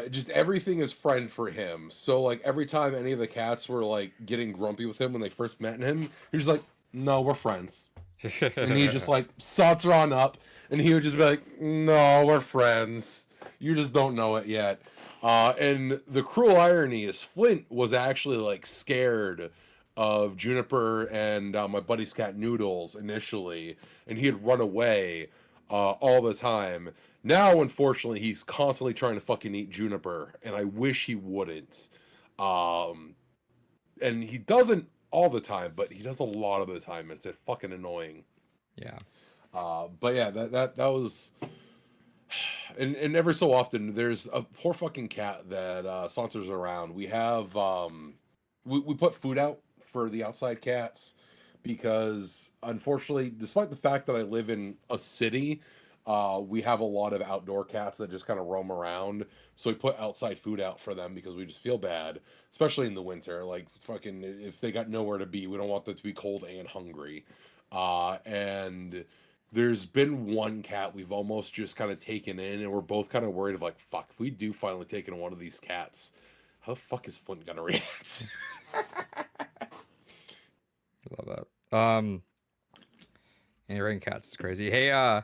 Just everything is friend for him. So like every time any of the cats were like getting grumpy with him when they first met him, he was like, "No, we're friends." And he just like saunter on up, and he would just be like, "No, we're friends. You just don't know it yet." And the cruel irony is Flint was actually like scared of Juniper and my buddy's cat Noodles initially, and he had run away all the time. Now, unfortunately, he's constantly trying to fucking eat Juniper, and I wish he wouldn't. And he doesn't all the time, but he does a lot of the time, and it's fucking annoying. Yeah. But yeah, that was... And every so often, there's a poor fucking cat that saunters around. We have... we put food out for the outside cats because, unfortunately, despite the fact that I live in a city... we have a lot of outdoor cats that just kind of roam around. So we put outside food out for them because we just feel bad, especially in the winter. Like, fucking, if they got nowhere to be, we don't want them to be cold and hungry. And there's been one cat we've almost just kind of taken in, and we're both kind of worried of like, fuck, if we do finally take in one of these cats, how the fuck is Flint gonna react? Love that. And rain cats is crazy. Hey, I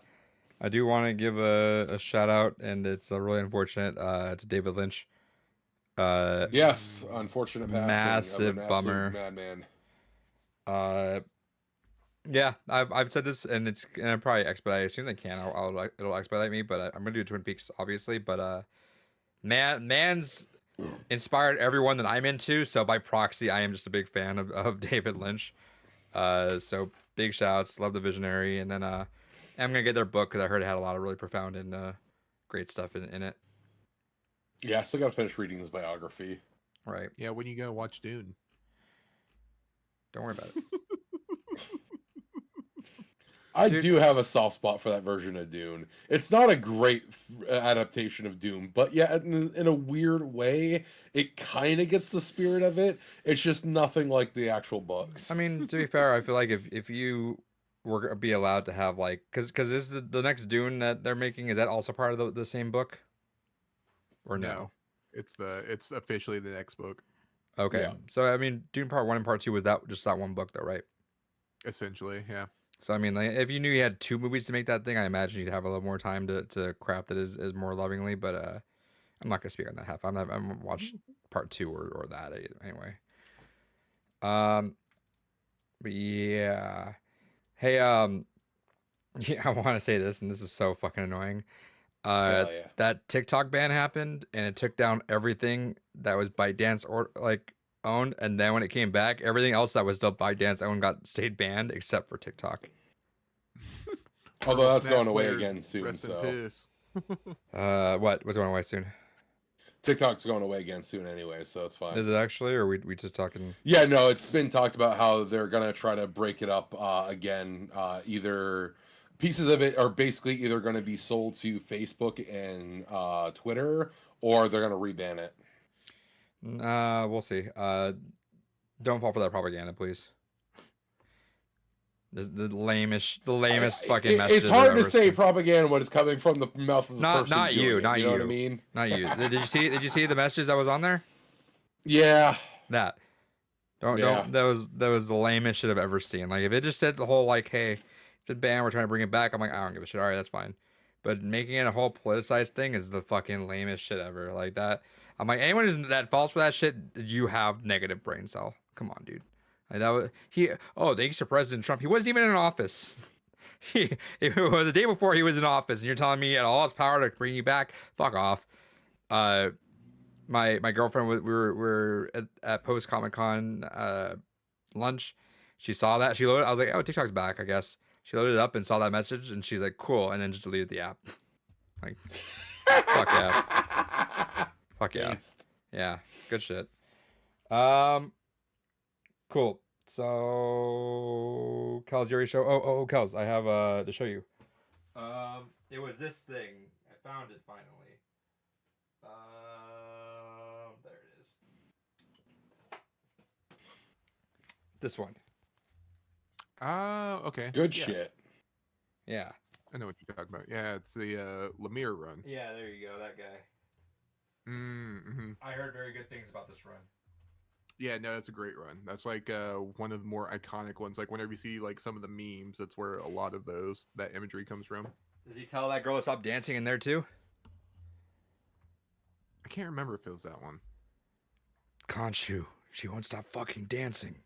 do want to give a shout out, and it's really unfortunate to David Lynch. Yes, unfortunate passing. Massive of an bummer. Madman. Yeah, I've said this, and I probably expedite. I assume they can. It'll expedite me, but I'm gonna do Twin Peaks obviously. But man's inspired everyone that I'm into, so by proxy, I am just a big fan of David Lynch. So big shouts, love the visionary, and then I'm gonna get their book because I heard it had a lot of really profound and great stuff in it. Yeah, I still gotta finish reading his biography. Right. Yeah, when you go watch Dune. Don't worry about it. I do have a soft spot for that version of Dune. It's not a great adaptation of Dune, but yeah, in a weird way, it kind of gets the spirit of it. It's just nothing like the actual books. I mean, to be fair, I feel like if you were to be allowed to have like, because is the next Dune that they're making, is that also part of the same book? Or no? It's officially the next book. Okay. Yeah. So I mean, Dune Part 1 and Part 2 was just that one book though, right? Essentially, yeah. So I mean, like, if you knew you had 2 movies to make that thing, I imagine you'd have a little more time to craft it as more lovingly. But I'm not gonna speak on that half. I haven't watched Part 2 or that anyway. But yeah. Hey, Yeah, I want to say this, and this is so fucking annoying. Hell yeah. That TikTok ban happened, and it took down everything that was ByteDance or like owned, and then when it came back, everything else that was still ByteDance owned stayed banned except for TikTok. Although that's Snap going away players, again soon. rest in So piss. What's going away soon? TikTok's going away again soon anyway, so it's fine. Is it actually, or we just talking? Yeah, no, it's been talked about how they're gonna try to break it up again. Either pieces of it are basically either going to be sold to Facebook and Twitter, or they're gonna reban it. We'll see. Don't fall for that propaganda, please. The lamest fucking messages. It's hard I've to ever say seen. propaganda when it's coming from the mouth of the person. Not doing you, it, not you know you. what I mean? Not you. Did you see the messages that was on there? Yeah. That. Don't. Yeah. That was the lamest shit I've ever seen. Like if it just said the whole like, hey, it's been banned, we're trying to bring it back. I'm like, I don't give a shit. All right, that's fine. But making it a whole politicized thing is the fucking lamest shit ever. Like that. I'm like, anyone who's that falls for that shit, you have negative brain cell. Come on, dude. Like that was he. Oh, thanks to President Trump. He wasn't even in office. It was the day before he was in office, and you're telling me he had all his power to bring you back. Fuck off. My girlfriend, we were at post Comic Con lunch. She saw that. She loaded. I was like, oh, TikTok's back, I guess. She loaded it up and saw that message, and she's like, cool, and then just deleted the app. Like, fuck yeah. Fuck yeah. Yeah, good shit. Cool. So, Kels, you already show. Oh, Kels, I have to show you. It was this thing. I found it finally. There it is. This one. Okay. Good Yeah, shit. Yeah. I know what you're talking about. Yeah, it's the Lemire run. Yeah, there you go. That guy. Mm-hmm. I heard very good things about this run. Yeah, no, that's a great run. That's like one of the more iconic ones. Like whenever you see like some of the memes, that's where a lot of that imagery comes from. Does he tell that girl to stop dancing in there too? I can't remember if it was that one. Khonshu, she won't stop fucking dancing.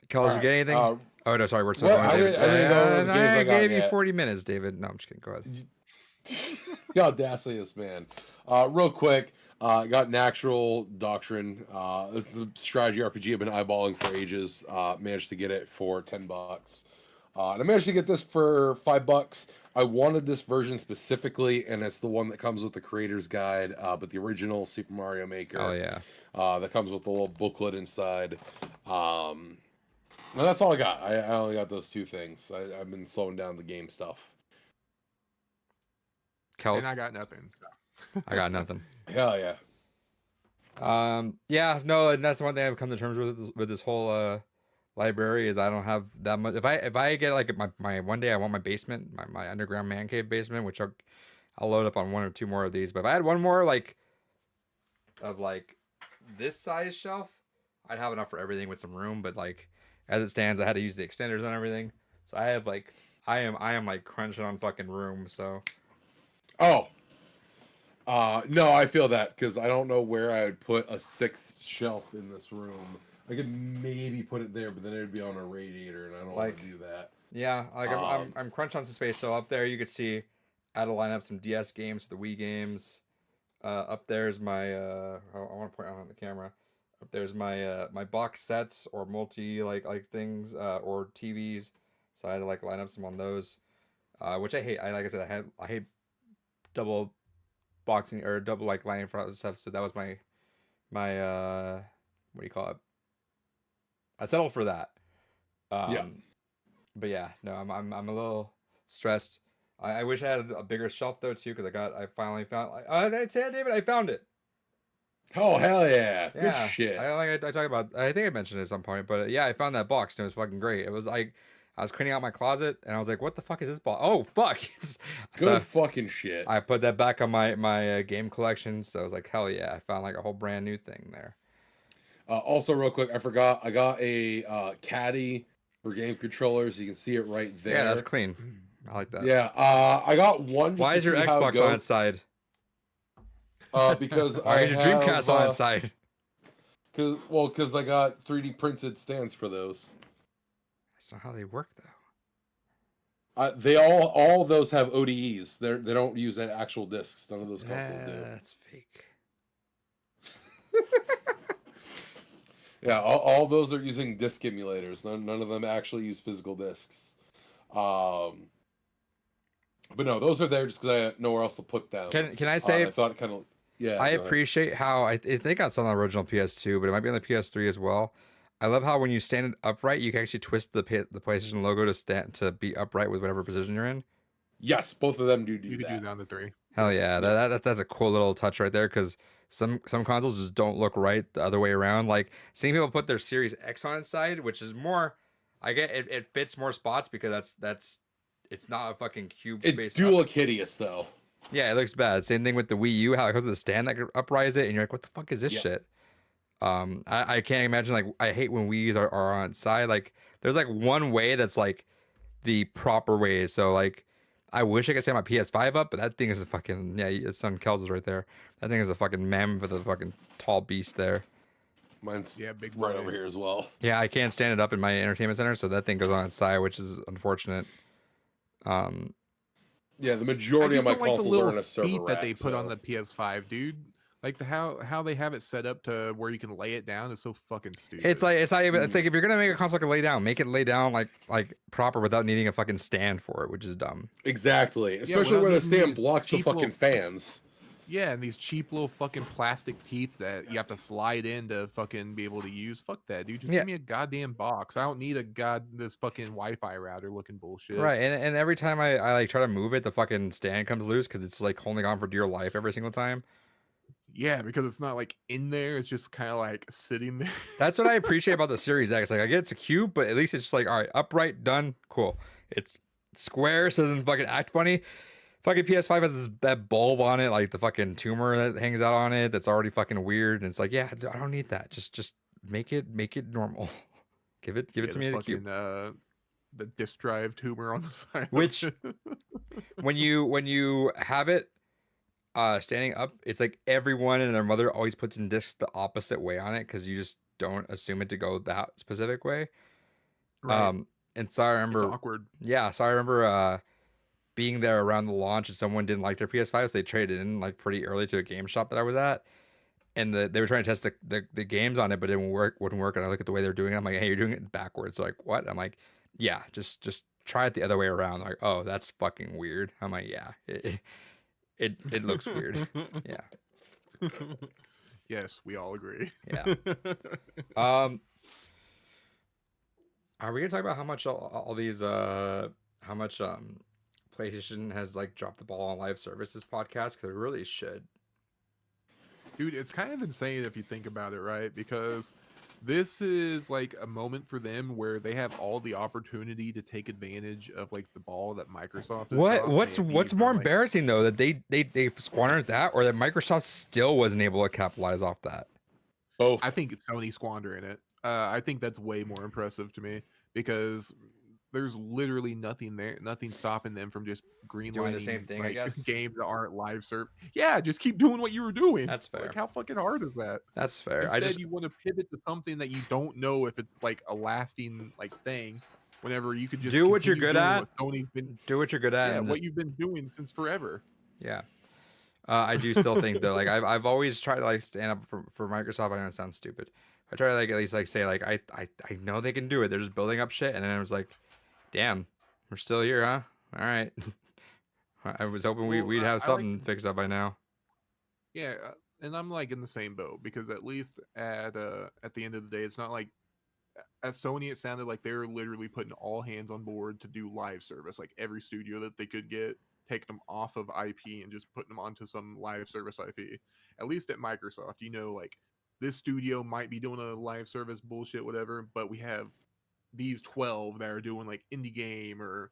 Kels, you get anything? Oh no, sorry, we're still Well, going. I David. didn't know what games I got gave you yet. 40 minutes, David. No, I'm just kidding. Go ahead. The audacity of this man. Real quick, I got Natural Doctrine. This is a strategy RPG I've been eyeballing for ages. Managed to get it for $10. And I managed to get this for $5. I wanted this version specifically, and it's the one that comes with the creator's guide, but the original Super Mario Maker. Oh yeah. That comes with a little booklet inside. And that's all I got. I only got those two things. I've been slowing down the game stuff. Kels, And I got nothing. So. I got nothing. Hell yeah. Yeah, no, and that's one thing I've come to terms with this whole library is I don't have that much. If I get like my one day I want my basement, my underground man cave basement, which I'll load up on one or two more of these. But if I had one more like of like this size shelf, I'd have enough for everything with some room. But like as it stands, I had to use the extenders on everything, so I have like I am like crunching on fucking room. So Oh. No, I feel that because I don't know where I would put a sixth shelf in this room. I could maybe put it there, but then it would be on a radiator, and I don't want to do that. yeah, like I'm crunched on some space. So up there you could see I had to line up some DS games, the Wii games. Up there's my I want to point out on the camera. Up there's my my box sets or multi like things or TVs. So I had to like line up some on those, which I hate. Like I said, I hate double boxing or double like lining for other stuff. So that was my what do you call it? I settled for that. Yeah. But yeah, no, I'm a little stressed. I wish I had a bigger shelf though too, because I finally found. I'd say, David, I found it. Oh hell yeah! Good Yeah, shit. I talk about. I think I mentioned it at some point, but yeah, I found that box and it was fucking great. It was like I was cleaning out my closet and I was like, "What the fuck is this box? Oh fuck!" Good So fucking shit. I put that back on my game collection. So I was like, "Hell yeah!" I found like a whole brand new thing there. Also, real quick, I forgot. I got a caddy for game controllers. You can see it right there. Yeah, that's clean. I like that. Yeah. I got one. Why is your Xbox on its side? Because Why I is your have, Dreamcast on its side? Because I got 3D printed stands for those. That's not how they work though. They all of those have ODEs. They don't use actual discs. None of those consoles do. That's fake. Yeah, all those are using disc emulators. None of them actually use physical discs. But no, those are there just because I had nowhere else to put them. Can I say? I thought kind of yeah. I appreciate how I think it's on the original PS2, but it might be on the PS3 as well. I love how when you stand upright, you can actually twist the PlayStation logo to be upright with whatever position you're in. Yes, both of them do You could that. do down to 3. Hell yeah, that's a cool little touch right there because some consoles just don't look right the other way around. Like seeing people put their Series X on its side, which is more, I get it fits more spots because that's it's not a fucking cube It space. do look hideous though. Yeah, it looks bad. Same thing with the Wii U, how it goes to the stand that could uprise it, and you're like, what the fuck is this shit? I can't imagine, like, I hate when Wii's are on its side. Like, there's like one way that's like the proper way. So like, I wish I could stand my PS5 up, but that thing is a fucking, yeah, his son Kels is right there. That thing is a fucking mammoth of a fucking tall beast there. Mine's big right boy. over here as well. Yeah, I can't stand it up in my entertainment center, so that thing goes on its side, which is unfortunate. Yeah, the majority of my consoles are in a server feet rack, that they put on so- the PS5, dude. Like how they have it set up to where you can lay it down is so fucking stupid. It's like it's not even. It's like if you're gonna make a console lay down, make it lay down like proper without needing a fucking stand for it, which is dumb. Exactly, especially without where the needing stand these blocks the cheap fucking little- fans. Yeah, and these cheap little fucking plastic teeth that you have to slide in to fucking be able to use. Fuck that, dude. Just Yeah. give me a goddamn box. I don't need this fucking Wi-Fi router looking bullshit. Right, and every time I like try to move it, the fucking stand comes loose because it's like holding on for dear life every single time. Yeah, because it's not like in there. It's just kind of like sitting there. That's what I appreciate about the Series X. Like I get it's a cube, but at least it's just like, all right, upright, done, cool. It's square, so it doesn't fucking act funny. Fucking PS5 has that bulb on it, like the fucking tumor that hangs out on it. That's already fucking weird, and it's like, yeah, I don't need that. Just make it normal. give it to me in the cube. The disk drive tumor on the side. Which when you have it standing up, it's like everyone and their mother always puts in discs the opposite way on it because you just don't assume it to go that specific way. Right. And so I remember It's awkward. Yeah, so I remember being there around the launch and someone didn't like their PS5, so they traded in like pretty early to a game shop that I was at. And they were trying to test the games on it, but it wouldn't work. And I look at the way they're doing it, I'm like, hey, you're doing it backwards. They're like, what? I'm like, yeah, just try it the other way around. They're like, oh, that's fucking weird. I'm like, yeah, it looks weird. Yeah. Yes, we all agree. Yeah. Are we gonna talk about how much all these how much PlayStation has like dropped the ball on live services podcast? Because it really should. Dude, it's kind of insane if you think about it, right? Because this is like a moment for them where they have all the opportunity to take advantage of like the ball that Microsoft has dropped, What's maybe what's from, more like- embarrassing though, that they squandered that, or that Microsoft still wasn't able to capitalize off that? Both. I think it's Sony squandering it. I think that's way more impressive to me because there's literally nothing there, nothing stopping them from just greenlighting Doing the same thing, I like, guess. games that aren't live serve. Yeah, just keep doing what you were doing. That's fair. Like, how fucking hard is that? That's fair. Instead, you want to pivot to something that you don't know if it's like a lasting like thing. Whenever you could just Do what you're continue good doing at. what Sony's been, do what you're good at. yeah, and what just- you've been doing since forever. Yeah. I do still think though, like I've always tried to like stand up for Microsoft. I know it sounds stupid. I try to like at least like say like I know they can do it. They're just building up shit, and then I was like, damn, we're still here, huh? All right. I was hoping Well, we'd I have like- something fixed up by now. Yeah, and I'm like in the same boat because at least at the end of the day, it's not like at Sony it sounded like they were literally putting all hands on board to do live service, like every studio that they could get, taking them off of IP and just putting them onto some live service IP. At least at Microsoft, you know, like this studio might be doing a live service bullshit, whatever, but we have these 12 that are doing like indie game or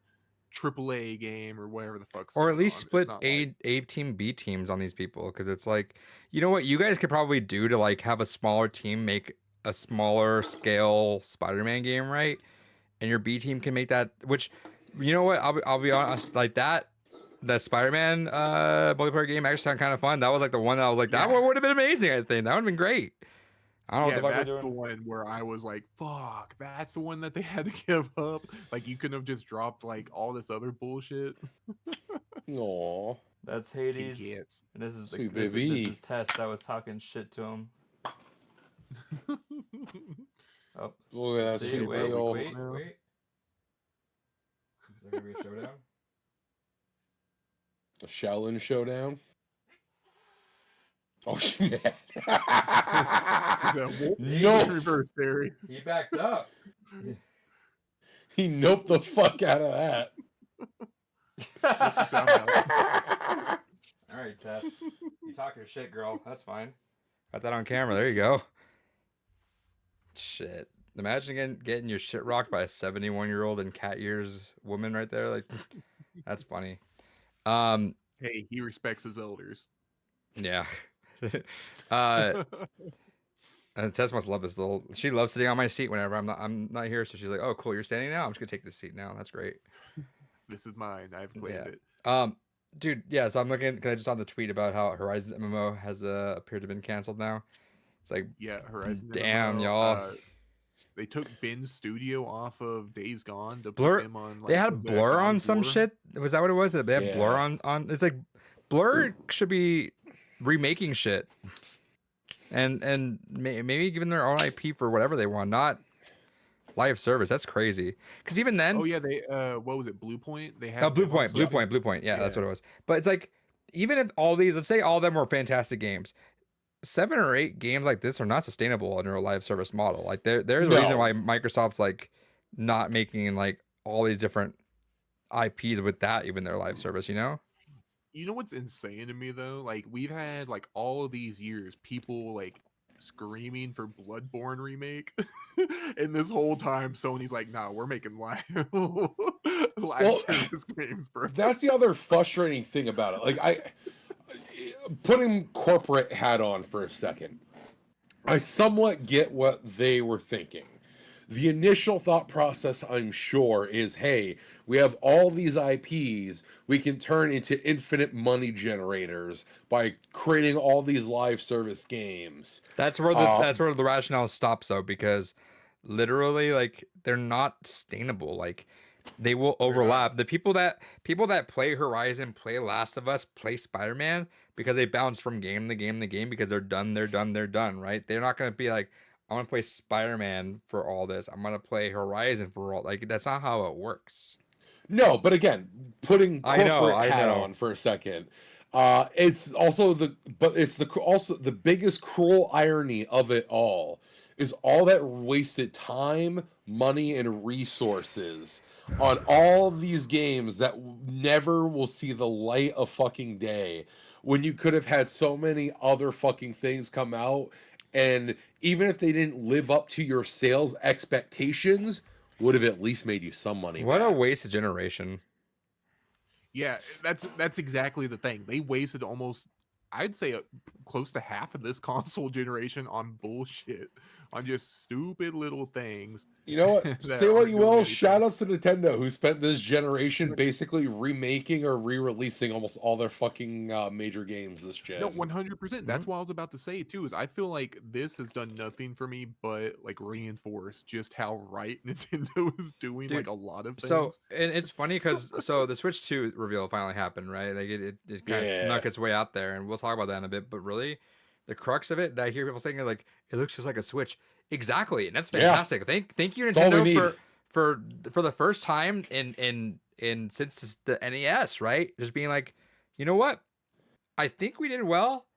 AAA game or whatever the fuck's Or at going least on. It's split not A team, B teams on these people, because it's like, you know what you guys could probably do to like have a smaller team make a smaller scale Spider-Man game, right? And your B team can make that. Which, you know what? I'll be honest, like that Spider-Man multiplayer game actually sounded kind of fun. That was like the one that I was like, that Yeah. one would have been amazing. I think that would have been great. I don't know Yeah, what the fuck that's they're the doing. one where I was like, "Fuck!" That's the one that they had to give up. Like, you couldn't have just dropped like all this other bullshit. Aw, That's Kitty Hades, cats. and this is sweet this baby. is Tess that was talking shit to him. Oh, Look at that see, sweet wait, boy. wait, now. wait. Is there gonna be a showdown? A Shaolin showdown. Oh shit! No no, reverse theory. He backed up. he noped the fuck out of that. All right, Tess. You talk your shit, girl. That's fine. Got that on camera. There you go. Shit. Imagine getting your shit rocked by a 71-year-old in cat ears woman right there. Like, that's funny. Hey, he respects his elders. Yeah. And Tess must love this little. She loves sitting on my seat whenever I'm not here. So she's like, "Oh, cool, you're standing now. I'm just gonna take this seat now. That's great." This is mine. I've claimed it. Dude, yeah. So I'm looking because I just saw the tweet about how Horizon MMO has appeared to have been canceled now. It's like, Yeah, Horizon. damn, MMO, y'all. They took Ben's studio off of Days Gone to Blur- put them on. Like, They had was it Blur God on of some War? shit. Was that what it was? They had Blur Yeah. on. It's like Blur should be remaking shit, and maybe giving their own IP for whatever they want, not live service. That's crazy. Because even then, Oh yeah, they what was it? Blue Point. They had Blue them Point, also- Blue Point. Yeah, that's Yeah. what it was. But it's like, even if all these, let's say all of them were fantastic games, 7 or 8 games like this are not sustainable under a live service model. Like there's a reason No. why Microsoft's like not making like all these different IPs with that even their live service. You know? You know what's insane to me though? Like we've had like all of these years, people like screaming for Bloodborne remake, and this whole time Sony's like, "Nah, we're making live Well, service games, bro." That's the other frustrating thing about it. Like putting corporate hat on for a second, I somewhat get what they were thinking. The initial thought process, I'm sure, is, hey, we have all these IPs we can turn into infinite money generators by creating all these live service games. That's where the rationale stops though, because literally like they're not sustainable. Like they will overlap. The people that play Horizon, play Last of Us, play Spider-Man because they bounce from game to game to game because they're done, right? They're not gonna be like, I want to play Spider-Man for all this. I'm gonna play Horizon for all. Like that's not how it works. No, but again, putting I corporate hat know. on for a second, it's also also the biggest cruel irony of it all is all that wasted time, money, and resources on all these games that never will see the light of fucking day, when you could have had so many other fucking things come out, and even if they didn't live up to your sales expectations, would have at least made you some money. What a back. waste of generation. Yeah, that's exactly the thing. They wasted almost, I'd say, close to half of this console generation on bullshit, on just stupid little things. You know what? that Say what aren't you doing will. anything. Shout outs to Nintendo, who spent this generation basically remaking or re-releasing almost all their fucking major games this gen. No, 100%. That's what I was about to say too. Is I feel like this has done nothing for me but like reinforce just how right Nintendo is doing Dude, like a lot of things. So, and it's funny because the Switch 2 reveal finally happened, right? Like it kind of Yeah. snuck its way out there, and we'll talk about that in a bit. But really, the crux of it that I hear people saying like it looks just like a Switch. Exactly, and that's Yeah. fantastic. Thank you That's all we Nintendo need. for the first time in since the NES, right? Just being like, you know what? I think we did well.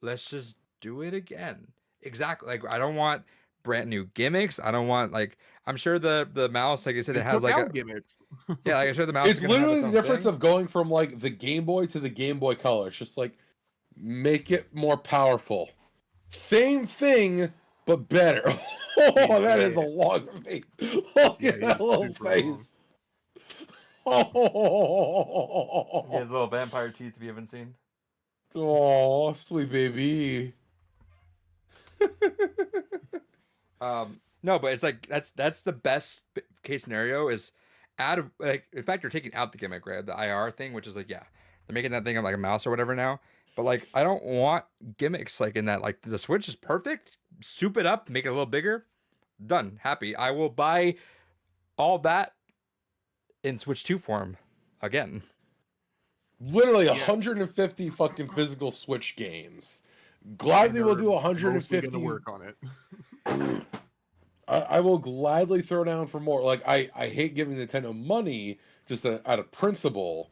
Let's just do it again. Exactly. Like I don't want brand new gimmicks. I don't want like I'm sure the mouse, like I said, They it has took like out a gimmicks. yeah, like I'm sure the mouse. It's is gonna have literally its the own difference thing. of going from like the Game Boy to the Game Boy Color. It's just like make it more powerful. Same thing, but better. Oh, that is a long face. Look Yeah, at that he's little super long. face. Oh, He has little vampire teeth if you haven't seen. oh, sweet baby. No, but it's like that's the best case scenario is add like in fact you're taking out the gimmick, right? The IR thing, which is like yeah, they're making that thing like a mouse or whatever now. But like I don't want gimmicks like in that. Like the Switch is perfect. soup it up, make it a little bigger. Done. Happy. I will buy all that in Switch 2 form again. Literally Yeah. 150 fucking physical Switch games. Gladly will do They're 150. mostly gonna work on it. I will gladly throw down for more. Like I hate giving Nintendo money just out of principle,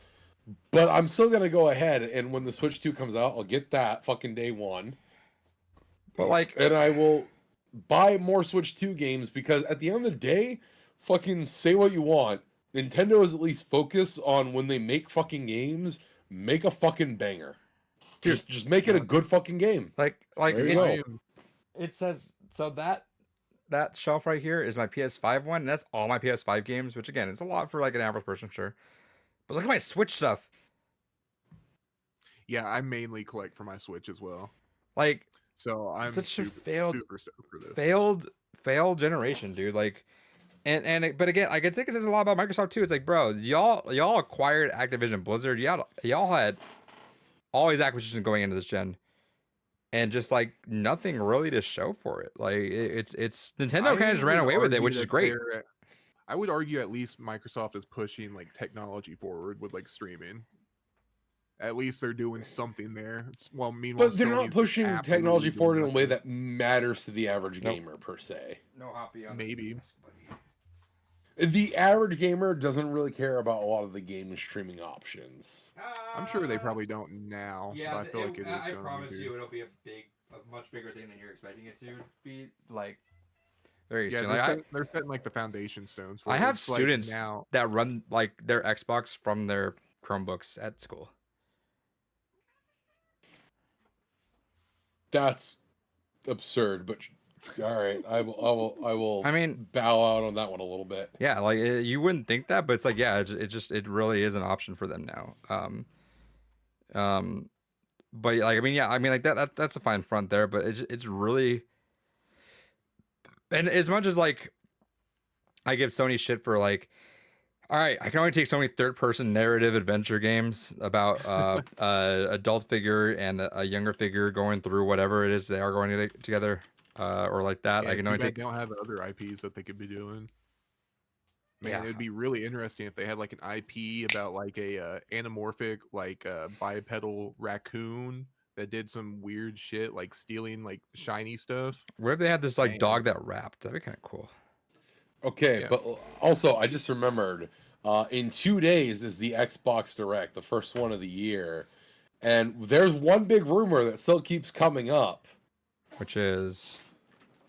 but I'm still gonna go ahead and when the Switch 2 comes out, I'll get that fucking day one. But like, And I will buy more Switch 2 games because at the end of the day, fucking say what you want. Nintendo is at least focused on when they make fucking games, make a fucking banger. Just make it a good fucking game. like There you it, go. I am- it says so that shelf right here is my PS5 one, and that's all my PS5 games, which again, it's a lot for like an average person, sure. But look at my Switch stuff. Yeah, I mainly collect for my Switch as well. Like So I'm Such a super, failed- super stoked for this. failed generation, dude. Like, but again, I can think it says a lot about Microsoft too. It's like, bro, y'all acquired Activision Blizzard. Y'all had all these acquisitions going into this gen, and just like nothing really to show for it. Like it's Nintendo I kind of just ran would away with it, argue which is that great. I would argue at least Microsoft is pushing like technology forward with like streaming. At least they're doing something there. Well, meanwhile, But they're Sony's not just pushing absolutely technology doing forward in a way nothing. that matters to the average Nope. gamer per se. No happy on Maybe. The average gamer doesn't really care about a lot of the game streaming options. I'm sure they probably don't now. but I feel like it is. I gonna promise be. you, it'll be a much bigger thing than you're expecting it to be. Like very Yeah, soon. they're, Like, they're setting like the foundation stones. For I it. have It's, like, students now. that run like their Xbox from their Chromebooks at school. That's absurd, but all right, I will I mean, bow out on that one a little bit. yeah, like you wouldn't think that, but it's like, yeah, it really is an option for them now. But like, I mean, yeah, I mean, like that's a fine front there, but it's really, and as much as like, I give Sony shit for like, all right, I can only take so many third-person narrative adventure games about adult figure and a younger figure going through whatever it is they are going together, or like that. Yeah, I can too only bad take. they don't have other IPs that they could be doing. Man, Yeah. it'd be really interesting if they had like an IP about like a anamorphic like bipedal raccoon that did some weird shit like stealing like shiny stuff. Where if they had this like Man. dog that rapped? That'd be kind of cool. Okay, Yeah. but also I just remembered in 2 days is the Xbox Direct, the first one of the year, and there's one big rumor that still keeps coming up. Which is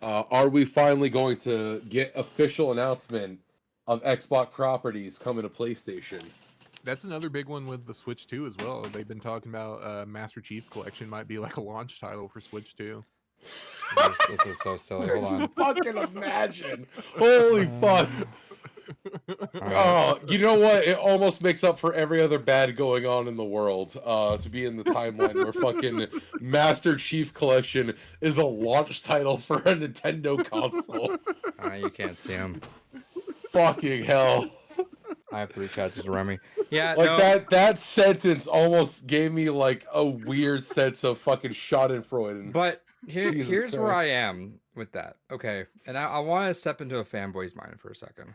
Are we finally going to get official announcement of Xbox properties coming to PlayStation? That's another big one with the Switch 2 as well. They've been talking about Master Chief Collection might be like a launch title for Switch 2. this is so silly. Hold on. Fucking imagine! Holy fuck! All right. Oh, you know what? It almost makes up for every other bad going on in the world. To be in the timeline where fucking Master Chief Collection is a launch title for a Nintendo console. You can't see him. Fucking hell! I have 3 chats just around me. Yeah, Like no. that sentence almost gave me like a weird sense of fucking Schadenfreude. But Jesus here's where Christ. I am with that. Okay, and I want to step into a fanboy's mind for a second.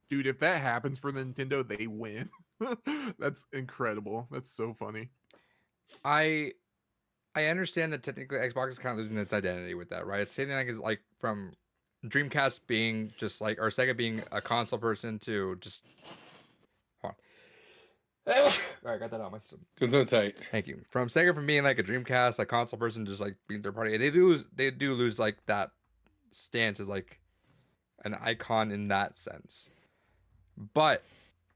Dude, if that happens for Nintendo, they win. That's incredible. That's so funny. I understand that technically Xbox is kind of losing its identity with that, right? It's saying like is like from Dreamcast being just like, or Sega being a console person to just. Hold on. All right, got that out my system. Gesundheit. Thank you. From Sega from being like a Dreamcast, like console person, just like being third party. They do lose like that stance as like an icon in that sense. But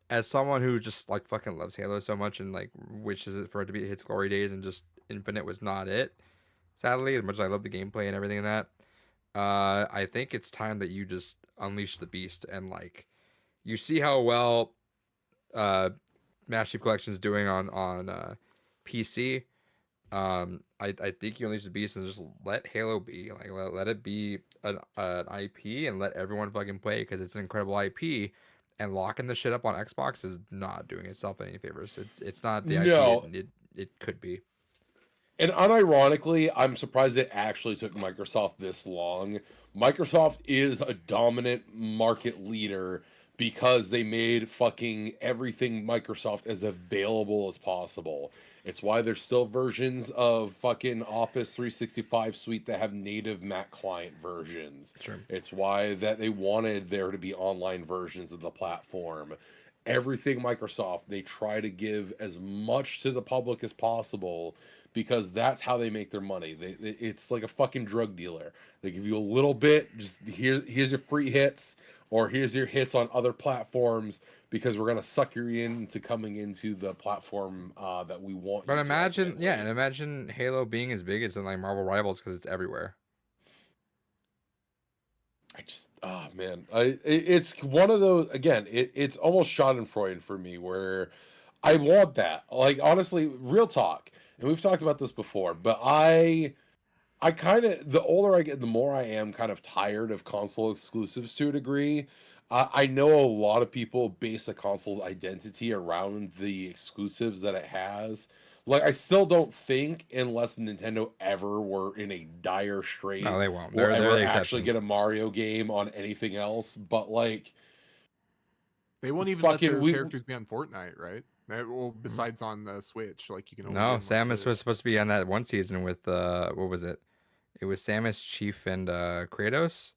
as someone who just like fucking loves Halo so much and like wishes it for it to be its glory days and just Infinite was not it. Sadly, as much as I love the gameplay and everything in that, I think it's time that you just unleash the beast and like you see how well Master Chief Collection is doing on PC. I think you unleash the beast and just let Halo be like let it be an IP and let everyone fucking play because it's an incredible IP. And locking the shit up on Xbox is not doing itself any favors. It's not the IP No. it could be. And unironically, I'm surprised it actually took Microsoft this long. Microsoft is a dominant market leader because they made fucking everything Microsoft as available as possible. It's why there's still versions of fucking Office 365 suite that have native Mac client versions. Sure. It's why that they wanted there to be online versions of the platform. Everything Microsoft, they try to give as much to the public as possible because that's how they make their money. It's like a fucking drug dealer. They give you a little bit, just here's your free hits, or here's your hits on other platforms because we're gonna suck you into coming into the platform that we want. But you to imagine, ultimately. yeah, and imagine Halo being as big as in like Marvel Rivals because it's everywhere. I just, oh man, it's one of those again. It's almost Schadenfreude for me where I want that. Like honestly, real talk, and we've talked about this before, but I kind of, the older I get, the more I am kind of tired of console exclusives to a degree. I know a lot of people base a console's identity around the exclusives that it has. Like, I still don't think, unless Nintendo ever were in a dire strait, No, they won't. we'll They're ever the actually exception. get a Mario game on anything else. But, like, They won't even let fucking, their we, characters be on Fortnite, right? Well, besides on the Switch, like you can only get No, 'em on Samus Switch. was supposed to be on that one season with what was it? It was Samus, Chief, and Kratos.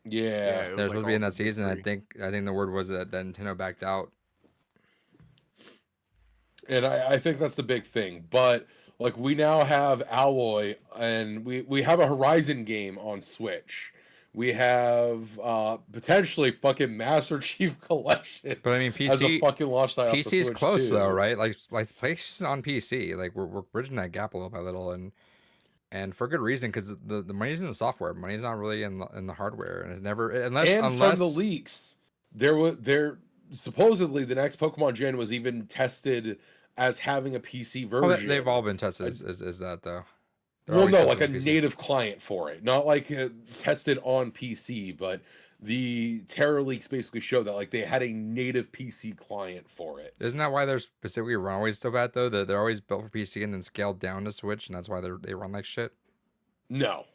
yeah. Yeah, it They're was supposed like to be all in the that big season. I three. think the word was that Nintendo backed out. And I think that's the big thing. But like we now have Alloy and we have a Horizon game on Switch. We have potentially fucking Master Chief Collection But I mean, as a PC fucking launch title off the PC is Switch close though, too. right? Like PlayStation on PC, like we're bridging that gap a little by little, and for good reason because the money's in the software, money's not really in the hardware, and it never And from the unless leaks, there supposedly the next Pokemon Gen was even tested as having a PC they've version. all been tested Uh, as that though. They're Well, always no, tested like a as PC. native client for it, not like tested on PC, but the Terror leaks basically show that like they had a native PC client for it. Isn't that why they're specifically run always so bad though? That they're always built for PC and then scaled down to Switch, and that's why they run like shit. No,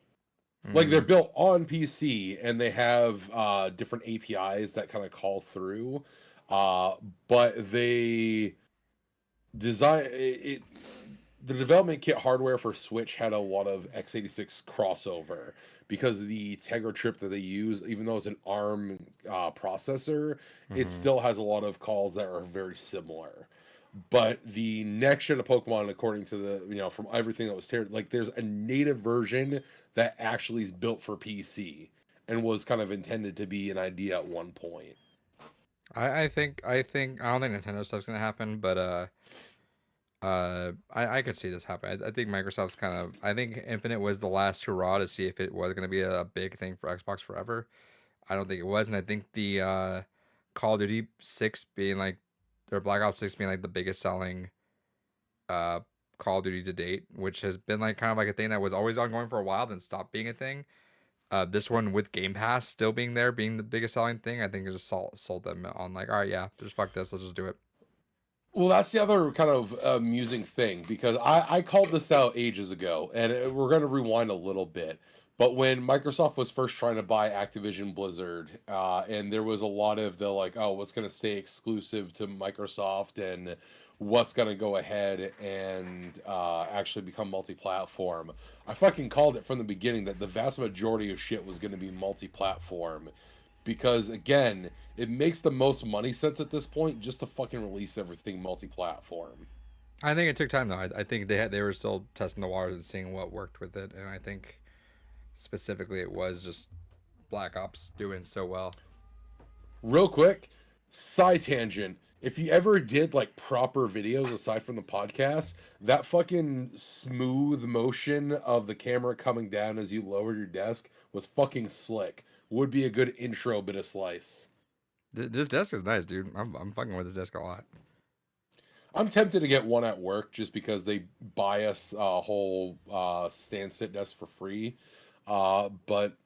like they're Mm. built on PC and they have different APIs that kind of call through, uh, but they design it. The development kit hardware for Switch had a lot of x86 crossover because the Tegra chip that they use, even though it's an ARM processor, it Hmm. still has a lot of calls that are very similar. But the next gen of Pokemon, according to the from everything that was like there's a native version that actually is built for PC and was kind of intended to be an idea at one point. I don't think Nintendo stuff's gonna happen, but I could see this happen. I think Microsoft's kind of. I think Infinite was the last hurrah to see if it was going to be a big thing for Xbox forever. I don't think it was, and I think the Call of Duty 6 being like, or Black Ops 6 being like the biggest selling uh Call of Duty to date, which has been like kind of like a thing that was always ongoing for a while, then stopped being a thing. This one with Game Pass still being there, being the biggest selling thing, I think it just sold them on like, all right, yeah, just fuck this, let's just do it. Well, that's the other kind of amusing thing because I called this out ages ago, and we're going to rewind a little bit. But when Microsoft was first trying to buy Activision Blizzard, and there was a lot of the like, oh, what's going to stay exclusive to Microsoft and what's going to go ahead and actually become multi-platform, I fucking called it from the beginning that the vast majority of shit was going to be multi-platform because again, it makes the most money sense at this point just to fucking release everything multi-platform. I think it took time though. I think they were still testing the waters and seeing what worked with it, and I think specifically it was just Black Ops doing so well. Real quick, side tangent. If you ever did like proper videos aside from the podcast, that fucking smooth motion of the camera coming down as you lower your desk was fucking slick. Would be a good intro bit of slice. This desk is nice, dude. I'm fucking with this desk a lot. I'm tempted to get one at work just because they buy us a whole stand sit desk for free. But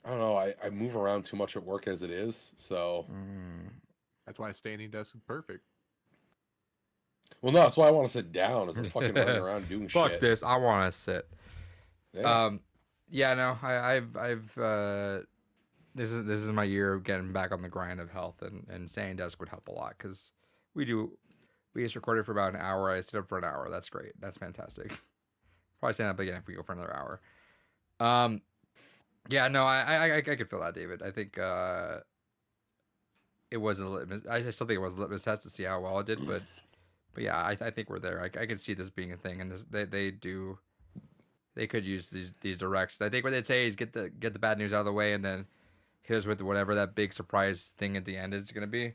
I don't know. I move around too much at work as it is. So Mm. That's why a standing desk is perfect. Well, no, that's why I want to sit down. Is I'm fucking running around doing Fuck shit. this. I want to sit. Yeah. Yeah, no, I've this is my year of getting back on the grind of health, and staying desk would help a lot because we just recorded for about an hour. I stood up for an hour. That's great. That's fantastic. Probably stand up again if we go for another hour. Yeah, no, I could feel that, David. I think it was a litmus. I still think it was a litmus test to see how well it did, but yeah, I think we're there. I can see this being a thing, and they could use these directs. I think what they'd say is get the bad news out of the way, and then hit us with whatever that big surprise thing at the end is going to be,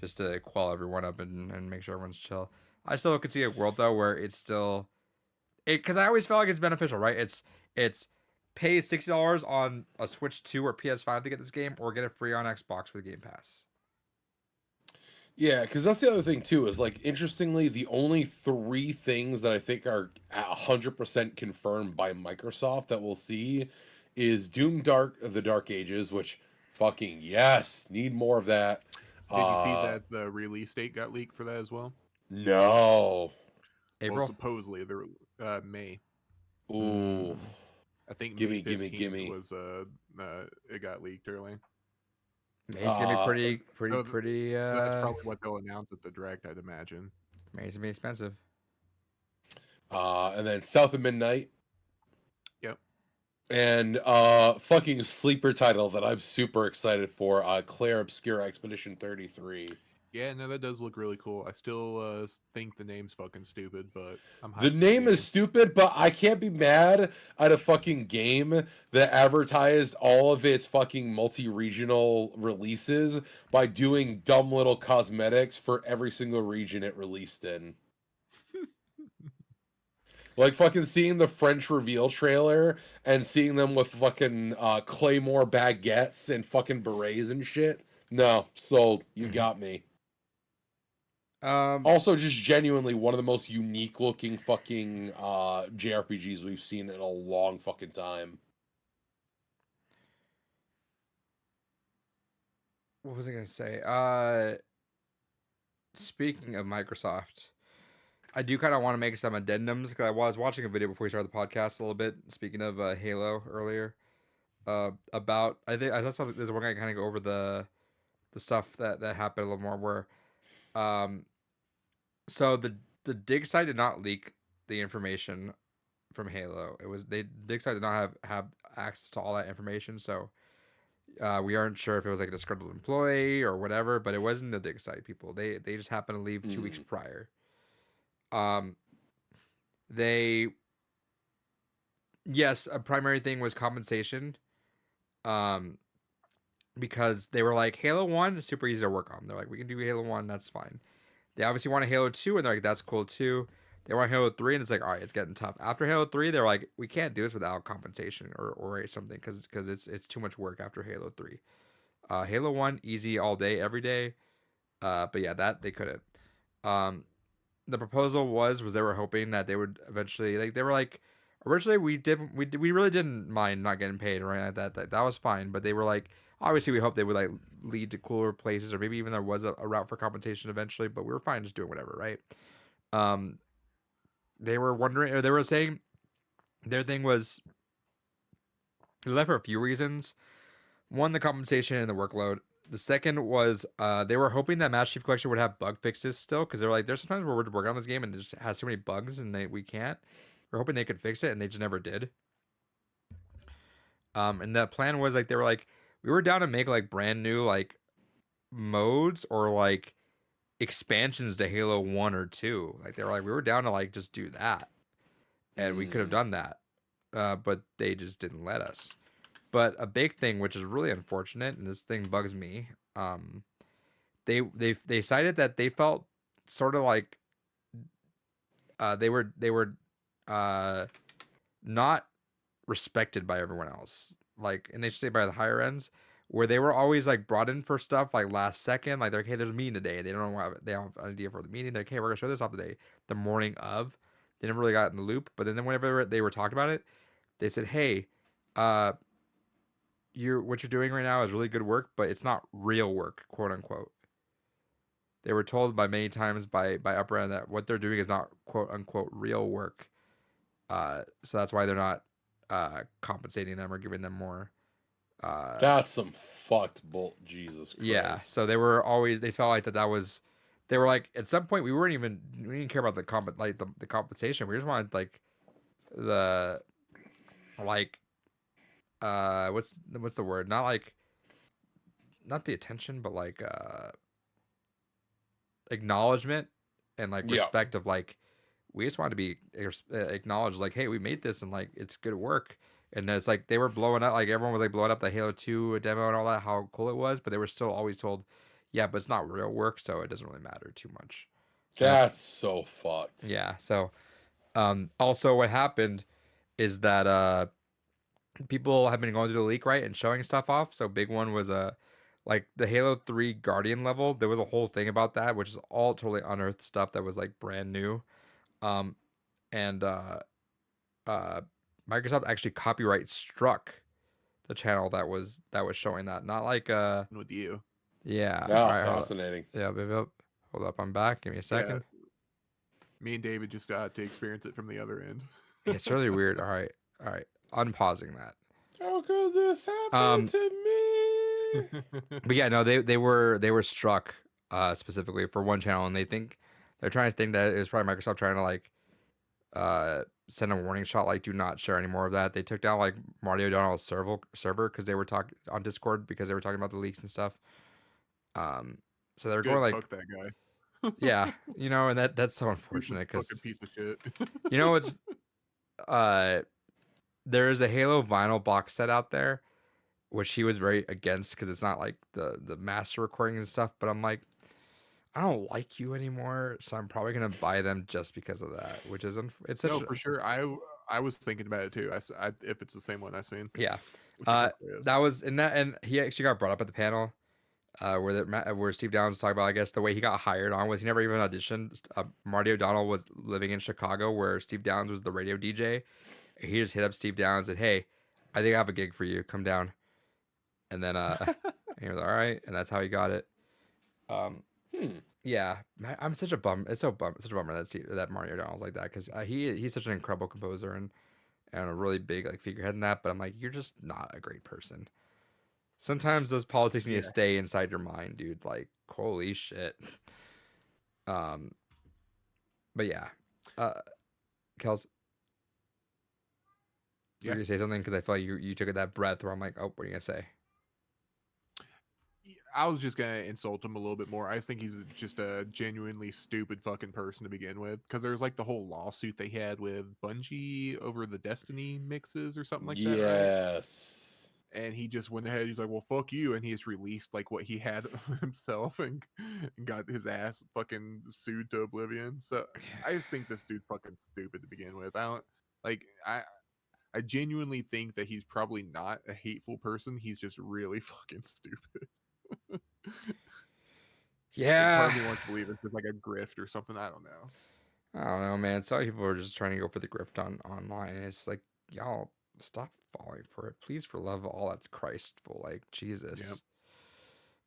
just to quell everyone up and make sure everyone's chill. I still could see a world though where it's still because I always felt like it's beneficial, right? It's pay $60 on a Switch 2 or PS5 to get this game, or get it free on Xbox with Game Pass. Yeah, because that's the other thing too. Is like interestingly, the only 3 things that I think are 100% confirmed by Microsoft that we'll see is Doom the Dark Ages, which fucking yes, need more of that. Did you see that the release date got leaked for that as well? No. April. Well, supposedly they're May. Ooh. I think Gimme, May gimme, 15th gimme. was it got leaked early. May's gonna be pretty. So that's probably what they'll announce at the direct, I'd imagine. May's gonna be expensive. And then South of Midnight. Yep. And fucking sleeper title that I'm super excited for, Claire Obscura Expedition 33. Yeah, no, that does look really cool. I still think the name's fucking stupid, but I'm hyped The for name is game. stupid, but I can't be mad at a fucking game that advertised all of its fucking multi-regional releases by doing dumb little cosmetics for every single region it released in. Like fucking seeing the French reveal trailer and seeing them with fucking Claymore baguettes and fucking berets and shit. No, sold. You got me. Also, just genuinely one of the most unique looking fucking JRPGs we've seen in a long fucking time. What was I gonna say? Speaking of Microsoft, I do kind of want to make some addendums because I was watching a video before we started the podcast a little bit. Speaking of Halo earlier, about I saw something. There's one guy kind of go over the stuff that happened a little more where, so the dig site did not leak the information from Halo. It was dig site did not have access to all that information, so we aren't sure if it was like a disgruntled employee or whatever, but it wasn't the dig site people. They just happened to leave 2 weeks prior. Yes, a primary thing was compensation. Because they were like, Halo 1 is super easy to work on. They're like, we can do Halo 1, that's fine. They obviously want a Halo 2, and they're like, that's cool too. They want Halo 3, and it's like, all right, it's getting tough. After Halo 3, they're like, we can't do this without compensation or something because it's too much work after Halo 3. Halo 1, easy all day, every day. But yeah, that they couldn't. The proposal was they were hoping that they would eventually, like, they were like, originally we really didn't mind not getting paid or anything like that. That was fine, but they were like, obviously we hope they would like lead to cooler places, or maybe even there was a route for compensation eventually, but we were fine just doing whatever, right? They were wondering, or they were saying their thing was they left for a few reasons. One, the compensation and the workload. The second was they were hoping that Master Chief Collection would have bug fixes still, because they're like, there's sometimes where we're working on this game and it just has so many bugs and we can't. We're hoping they could fix it, and they just never did. And the plan was like, they were like, we were down to make like brand new like modes or like expansions to Halo 1 or 2. Like they were like, we were down to like just do that, and we could have done that, but they just didn't let us. But a big thing, which is really unfortunate, and this thing bugs me, they cited that they felt sort of like they were not respected by everyone else, like, and they should say by the higher ends, where they were always like brought in for stuff like last second, like they're like, hey, there's a meeting today. They don't know they have an idea for the meeting. They're like, hey, we're gonna show this off today. The morning of, they never really got in the loop. But then whenever they were talking about it, they said, hey, what you're doing right now is really good work, but it's not real work, quote unquote. they were told by many times by Upper End that what they're doing is not quote unquote real work. So that's why they're not compensating them or giving them more. That's some fucked bull. Jesus Christ. Yeah. So they were always they felt like that was they were like at some point we didn't care about the the compensation. We just wanted like the like what's the word? Not like not the attention, but like acknowledgement and like Yeah. respect of like we just wanted to be acknowledged like hey we made this and like it's good work. And then it's like they were blowing up like everyone was like blowing up the Halo 2 demo and all that how cool it was, but they were still always told yeah but it's not real work so it doesn't really matter too much. That's so fucked. Yeah. So also what happened is that people have been going through the leak, right, and showing stuff off. So big one was like the Halo 3 Guardian level. There was a whole thing about that, which is all totally unearthed stuff that was like brand new. And Microsoft actually copyright struck the channel that was showing that. Not like with you. yeah. Yeah, All right, hold up. fascinating. Yeah, baby. Hold up, I'm back. Give me a second. Me and David just got to experience it from the other end. It's really weird. All right. Unpausing that. How could this happen to me? But yeah, no, they were struck specifically for one channel, and they're trying to think that it was probably Microsoft trying to like send a warning shot like do not share any more of that. They took down like Marty O'Donnell's server because they were talking on Discord because they were talking about the leaks and stuff. So they're going like fuck that guy. yeah, you know, and that's so unfortunate because fucking piece of shit. you know it's there is a Halo vinyl box set out there, which he was very against because it's not like the master recordings and stuff. But I'm like, I don't like you anymore, so I'm probably gonna buy them just because of that. Which is it's such No, for sure. I was thinking about it too. If it's the same one I seen. yeah. Which it probably is. That was and he actually got brought up at the panel. Where Steve Downs was talking about, I guess the way he got hired on was he never even auditioned. Marty O'Donnell was living in Chicago, where Steve Downs was the radio DJ. He just hit up Steve Downs and hey, I think I have a gig for you. Come down. And then and he was all right, and that's how he got it. Yeah, I'm such a bum. It's such a bummer that Marty O'Donnell's like that because he's such an incredible composer and a really big like figurehead in that. But I'm like, you're just not a great person. Sometimes those politics need to stay inside your mind, dude. Like, holy shit. But yeah. Kels, you were gonna say something because I felt like you took that breath where I'm like, oh, what are you gonna say? I was just gonna insult him a little bit more. I think he's just a genuinely stupid fucking person to begin with. Because there's like the whole lawsuit they had with Bungie over the Destiny mixes or something like that. Right? Yes. And he just went ahead. He's like, "Well, fuck you," and he just released like what he had himself and got his ass fucking sued to oblivion. So I just think this dude's fucking stupid to begin with. I genuinely think that he's probably not a hateful person. He's just really fucking stupid. Yeah. Part of me wants to believe it's just like a grift or something. I don't know, man. Some people are just trying to go for the grift online. And it's like, y'all stop falling for it, please, for love of all that's Christful. Like Jesus.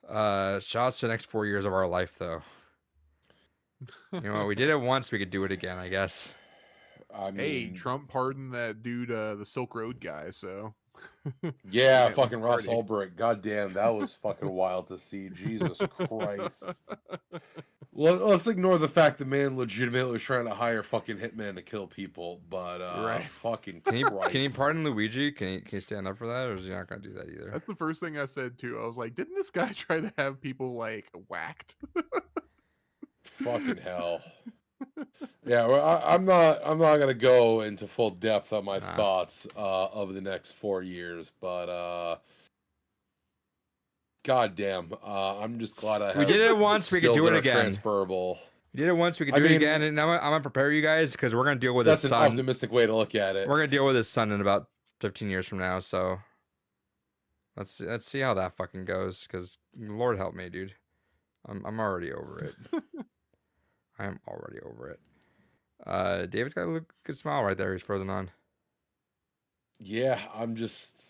Yep. Shots to the next 4 years of our life, though. You know, we did it once. We could do it again, I guess. I mean, hey, Trump pardoned that dude, the Silk Road guy. So yeah, fucking Ross Ulbricht. Goddamn, that was fucking wild to see. Jesus Christ. Let's ignore the fact the man legitimately was trying to hire fucking hitman to kill people, but right. Fucking can Christ. Can he pardon Luigi? Can he stand up for that, or is he not gonna do that either? That's the first thing I said too. I was like, didn't this guy try to have people like whacked? Fucking hell. Yeah, well, I'm not gonna go into full depth on my thoughts of the next 4 years, but goddamn, I'm just glad we did it once. We could do it again. Transferable. We did it once. We could do it again, and now I'm gonna prepare you guys because we're gonna deal with his son. That's an optimistic way to look at it. We're gonna deal with his son in about 15 years from now. So let's see how that fucking goes. Because Lord help me, dude. I'm already over it. I am already over it. David's got a good smile right there. He's frozen on. Yeah, I'm just,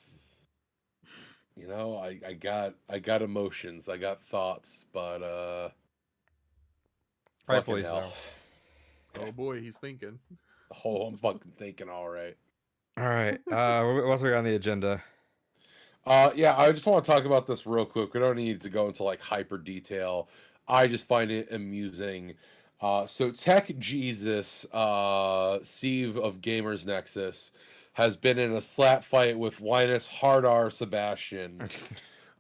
you know, I got emotions, I got thoughts, but Rightfully Fucking hell. Oh boy, he's thinking. Oh, I'm fucking thinking. All right. All right. What else we got on the agenda? Yeah, I just want to talk about this real quick. We don't need to go into like hyper detail. I just find it amusing. So Tech Jesus, Steve of Gamers Nexus, has been in a slap fight with Linus Hardar Sebastian.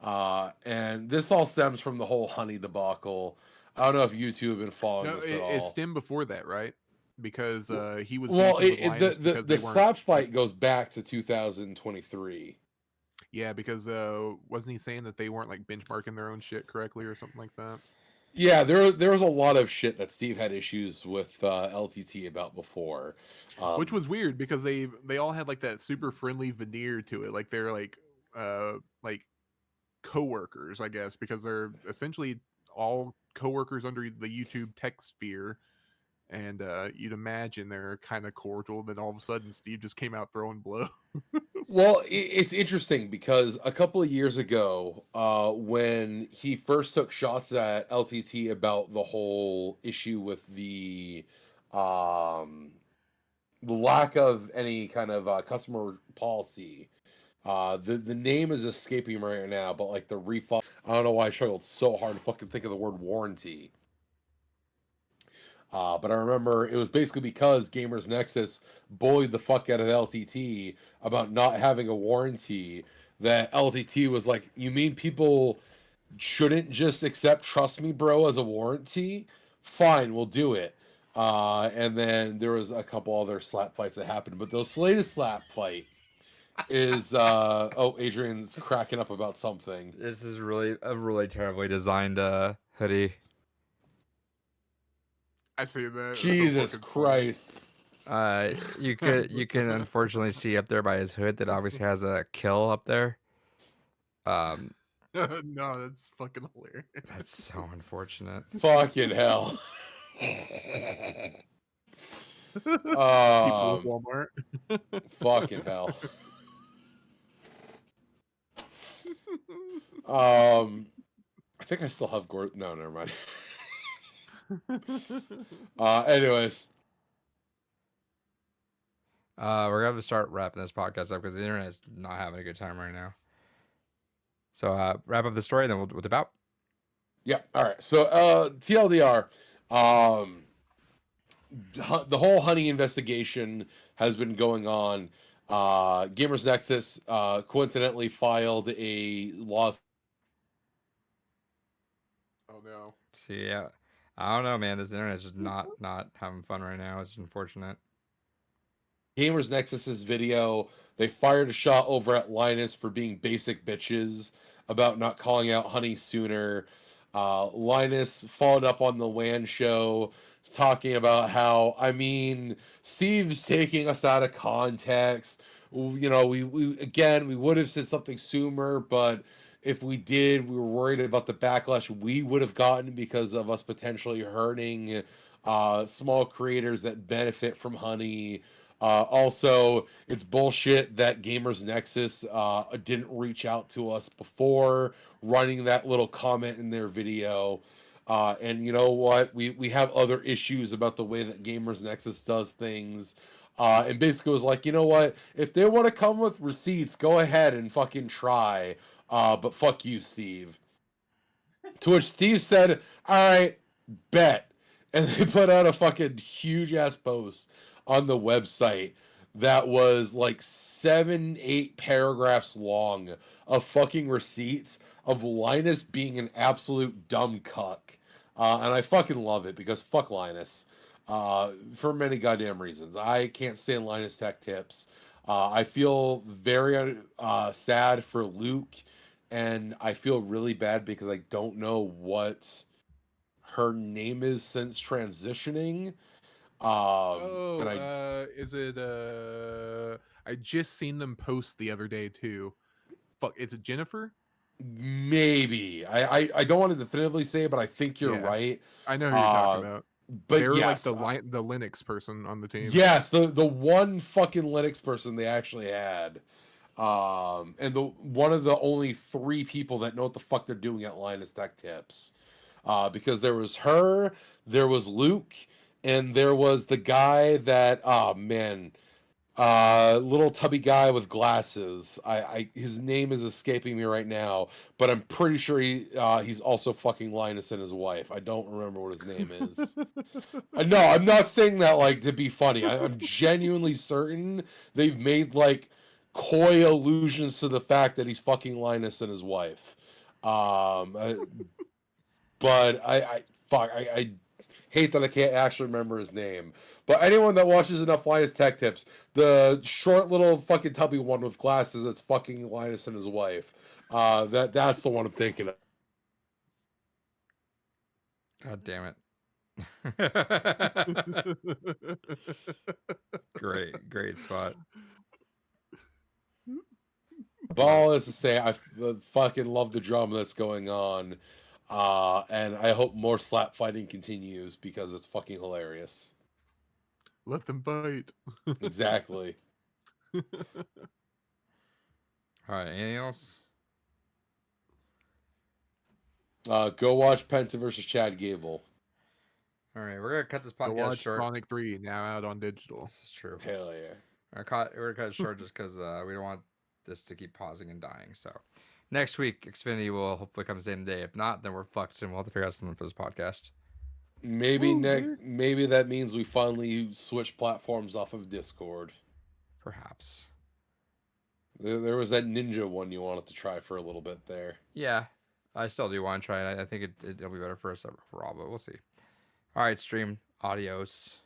And this all stems from the whole honey debacle. I don't know if you two have been following No, this at it all. stemmed before that, right? Because he was Well, beefing with Linus the because they weren't. slap fight goes back to 2023. Yeah, because wasn't he saying that they weren't like benchmarking their own shit correctly or something like that? Yeah, there was a lot of shit that Steve had issues with LTT about before, Which was weird because they all had like that super friendly veneer to it, like they're like coworkers, I guess, because they're essentially all coworkers under the YouTube tech sphere. And you'd imagine they're kind of cordial. Then all of a sudden, Steve just came out throwing blows. Well, it's interesting because a couple of years ago, when he first took shots at LTT about the whole issue with the lack of any kind of customer policy. The name is escaping me right now, but like the refund. I don't know why I struggled so hard to fucking think of the word warranty. But I remember it was basically because Gamers Nexus bullied the fuck out of LTT about not having a warranty that LTT was like, you mean people shouldn't just accept Trust Me Bro as a warranty? Fine, we'll do it. And then there was a couple other slap fights that happened, but the latest slap fight is oh, Adrian's cracking up about something. This is really a really terribly designed hoodie. I see that. That's so Jesus fucking funny. Christ. You can unfortunately see up there by his hood that obviously has a kill up there. No, that's fucking hilarious. That's so unfortunate. Fucking hell. People at Walmart. Fucking hell. I think I still have Gordon. No, never mind. Anyways. We're gonna have to start wrapping this podcast up because the internet is not having a good time right now. So wrap up the story, and then we'll dip out. Yeah. All right. So TLDR, the whole honey investigation has been going on. Gamers Nexus coincidentally filed a lawsuit. Oh no. See, yeah, I don't know, man. This internet's just not having fun right now. It's unfortunate. Gamers Nexus's video, they fired a shot over at Linus for being basic bitches about not calling out Honey sooner. Linus followed up on the WAN show talking about how, I mean, Steve's taking us out of context. You know, we would have said something sooner, but if we did, we were worried about the backlash we would have gotten because of us potentially hurting small creators that benefit from Honey. Also, it's bullshit that Gamers Nexus didn't reach out to us before running that little comment in their video. And you know what? We have other issues about the way that Gamers Nexus does things. And basically was like, you know what? If they want to come with receipts, go ahead and fucking try. But fuck you, Steve. To which Steve said, all right, bet. And they put out a fucking huge ass post on the website that was like 7-8 paragraphs long of fucking receipts of Linus being an absolute dumb cuck. And I fucking love it because fuck Linus. For many goddamn reasons. I can't stand Linus Tech Tips. I feel very sad for Luke, and I feel really bad because I don't know what her name is since transitioning. Is it I just seen them post the other day too. Fuck, is it Jennifer? Maybe. I don't want to definitively say, but I think you're Yeah. right. I know who you're talking about. But They were yes, like the Linux person on the team. yes, the one fucking Linux person they actually had. And the one of the only 3 people that know what the fuck they're doing at Linus Tech Tips. because there was her, there was Luke, and there was the guy that little tubby guy with glasses. His name is escaping me right now, but I'm pretty sure he's also fucking Linus and his wife. I don't remember what his name is. No, I'm not saying that like to be funny. I'm genuinely certain they've made like coy allusions to the fact that he's fucking Linus and his wife. But I hate that I can't actually remember his name. But anyone that watches enough Linus Tech Tips, the short little fucking tubby one with glasses that's fucking Linus and his wife, that's the one I'm thinking of. God damn it. Great spot. But all is to say, I fucking love the drama that's going on. And I hope more slap fighting continues because it's fucking hilarious. Let them fight. Exactly. All right, anything else? Go watch Penta versus Chad Gable. All right, we're gonna cut this Go podcast watch short. Sonic 3 now out on digital. This is true. Hell yeah. We're gonna cut it short just because we don't want this to keep pausing and dying. So next week, Xfinity will hopefully come the same day. If not, then we're fucked and we'll have to figure out something for this podcast. Maybe Ooh, maybe that means we finally switch platforms off of Discord. Perhaps. There was that ninja one you wanted to try for a little bit there. Yeah, I still do want to try it. I think it'll be better for us overall, but we'll see. All right, stream. Adios.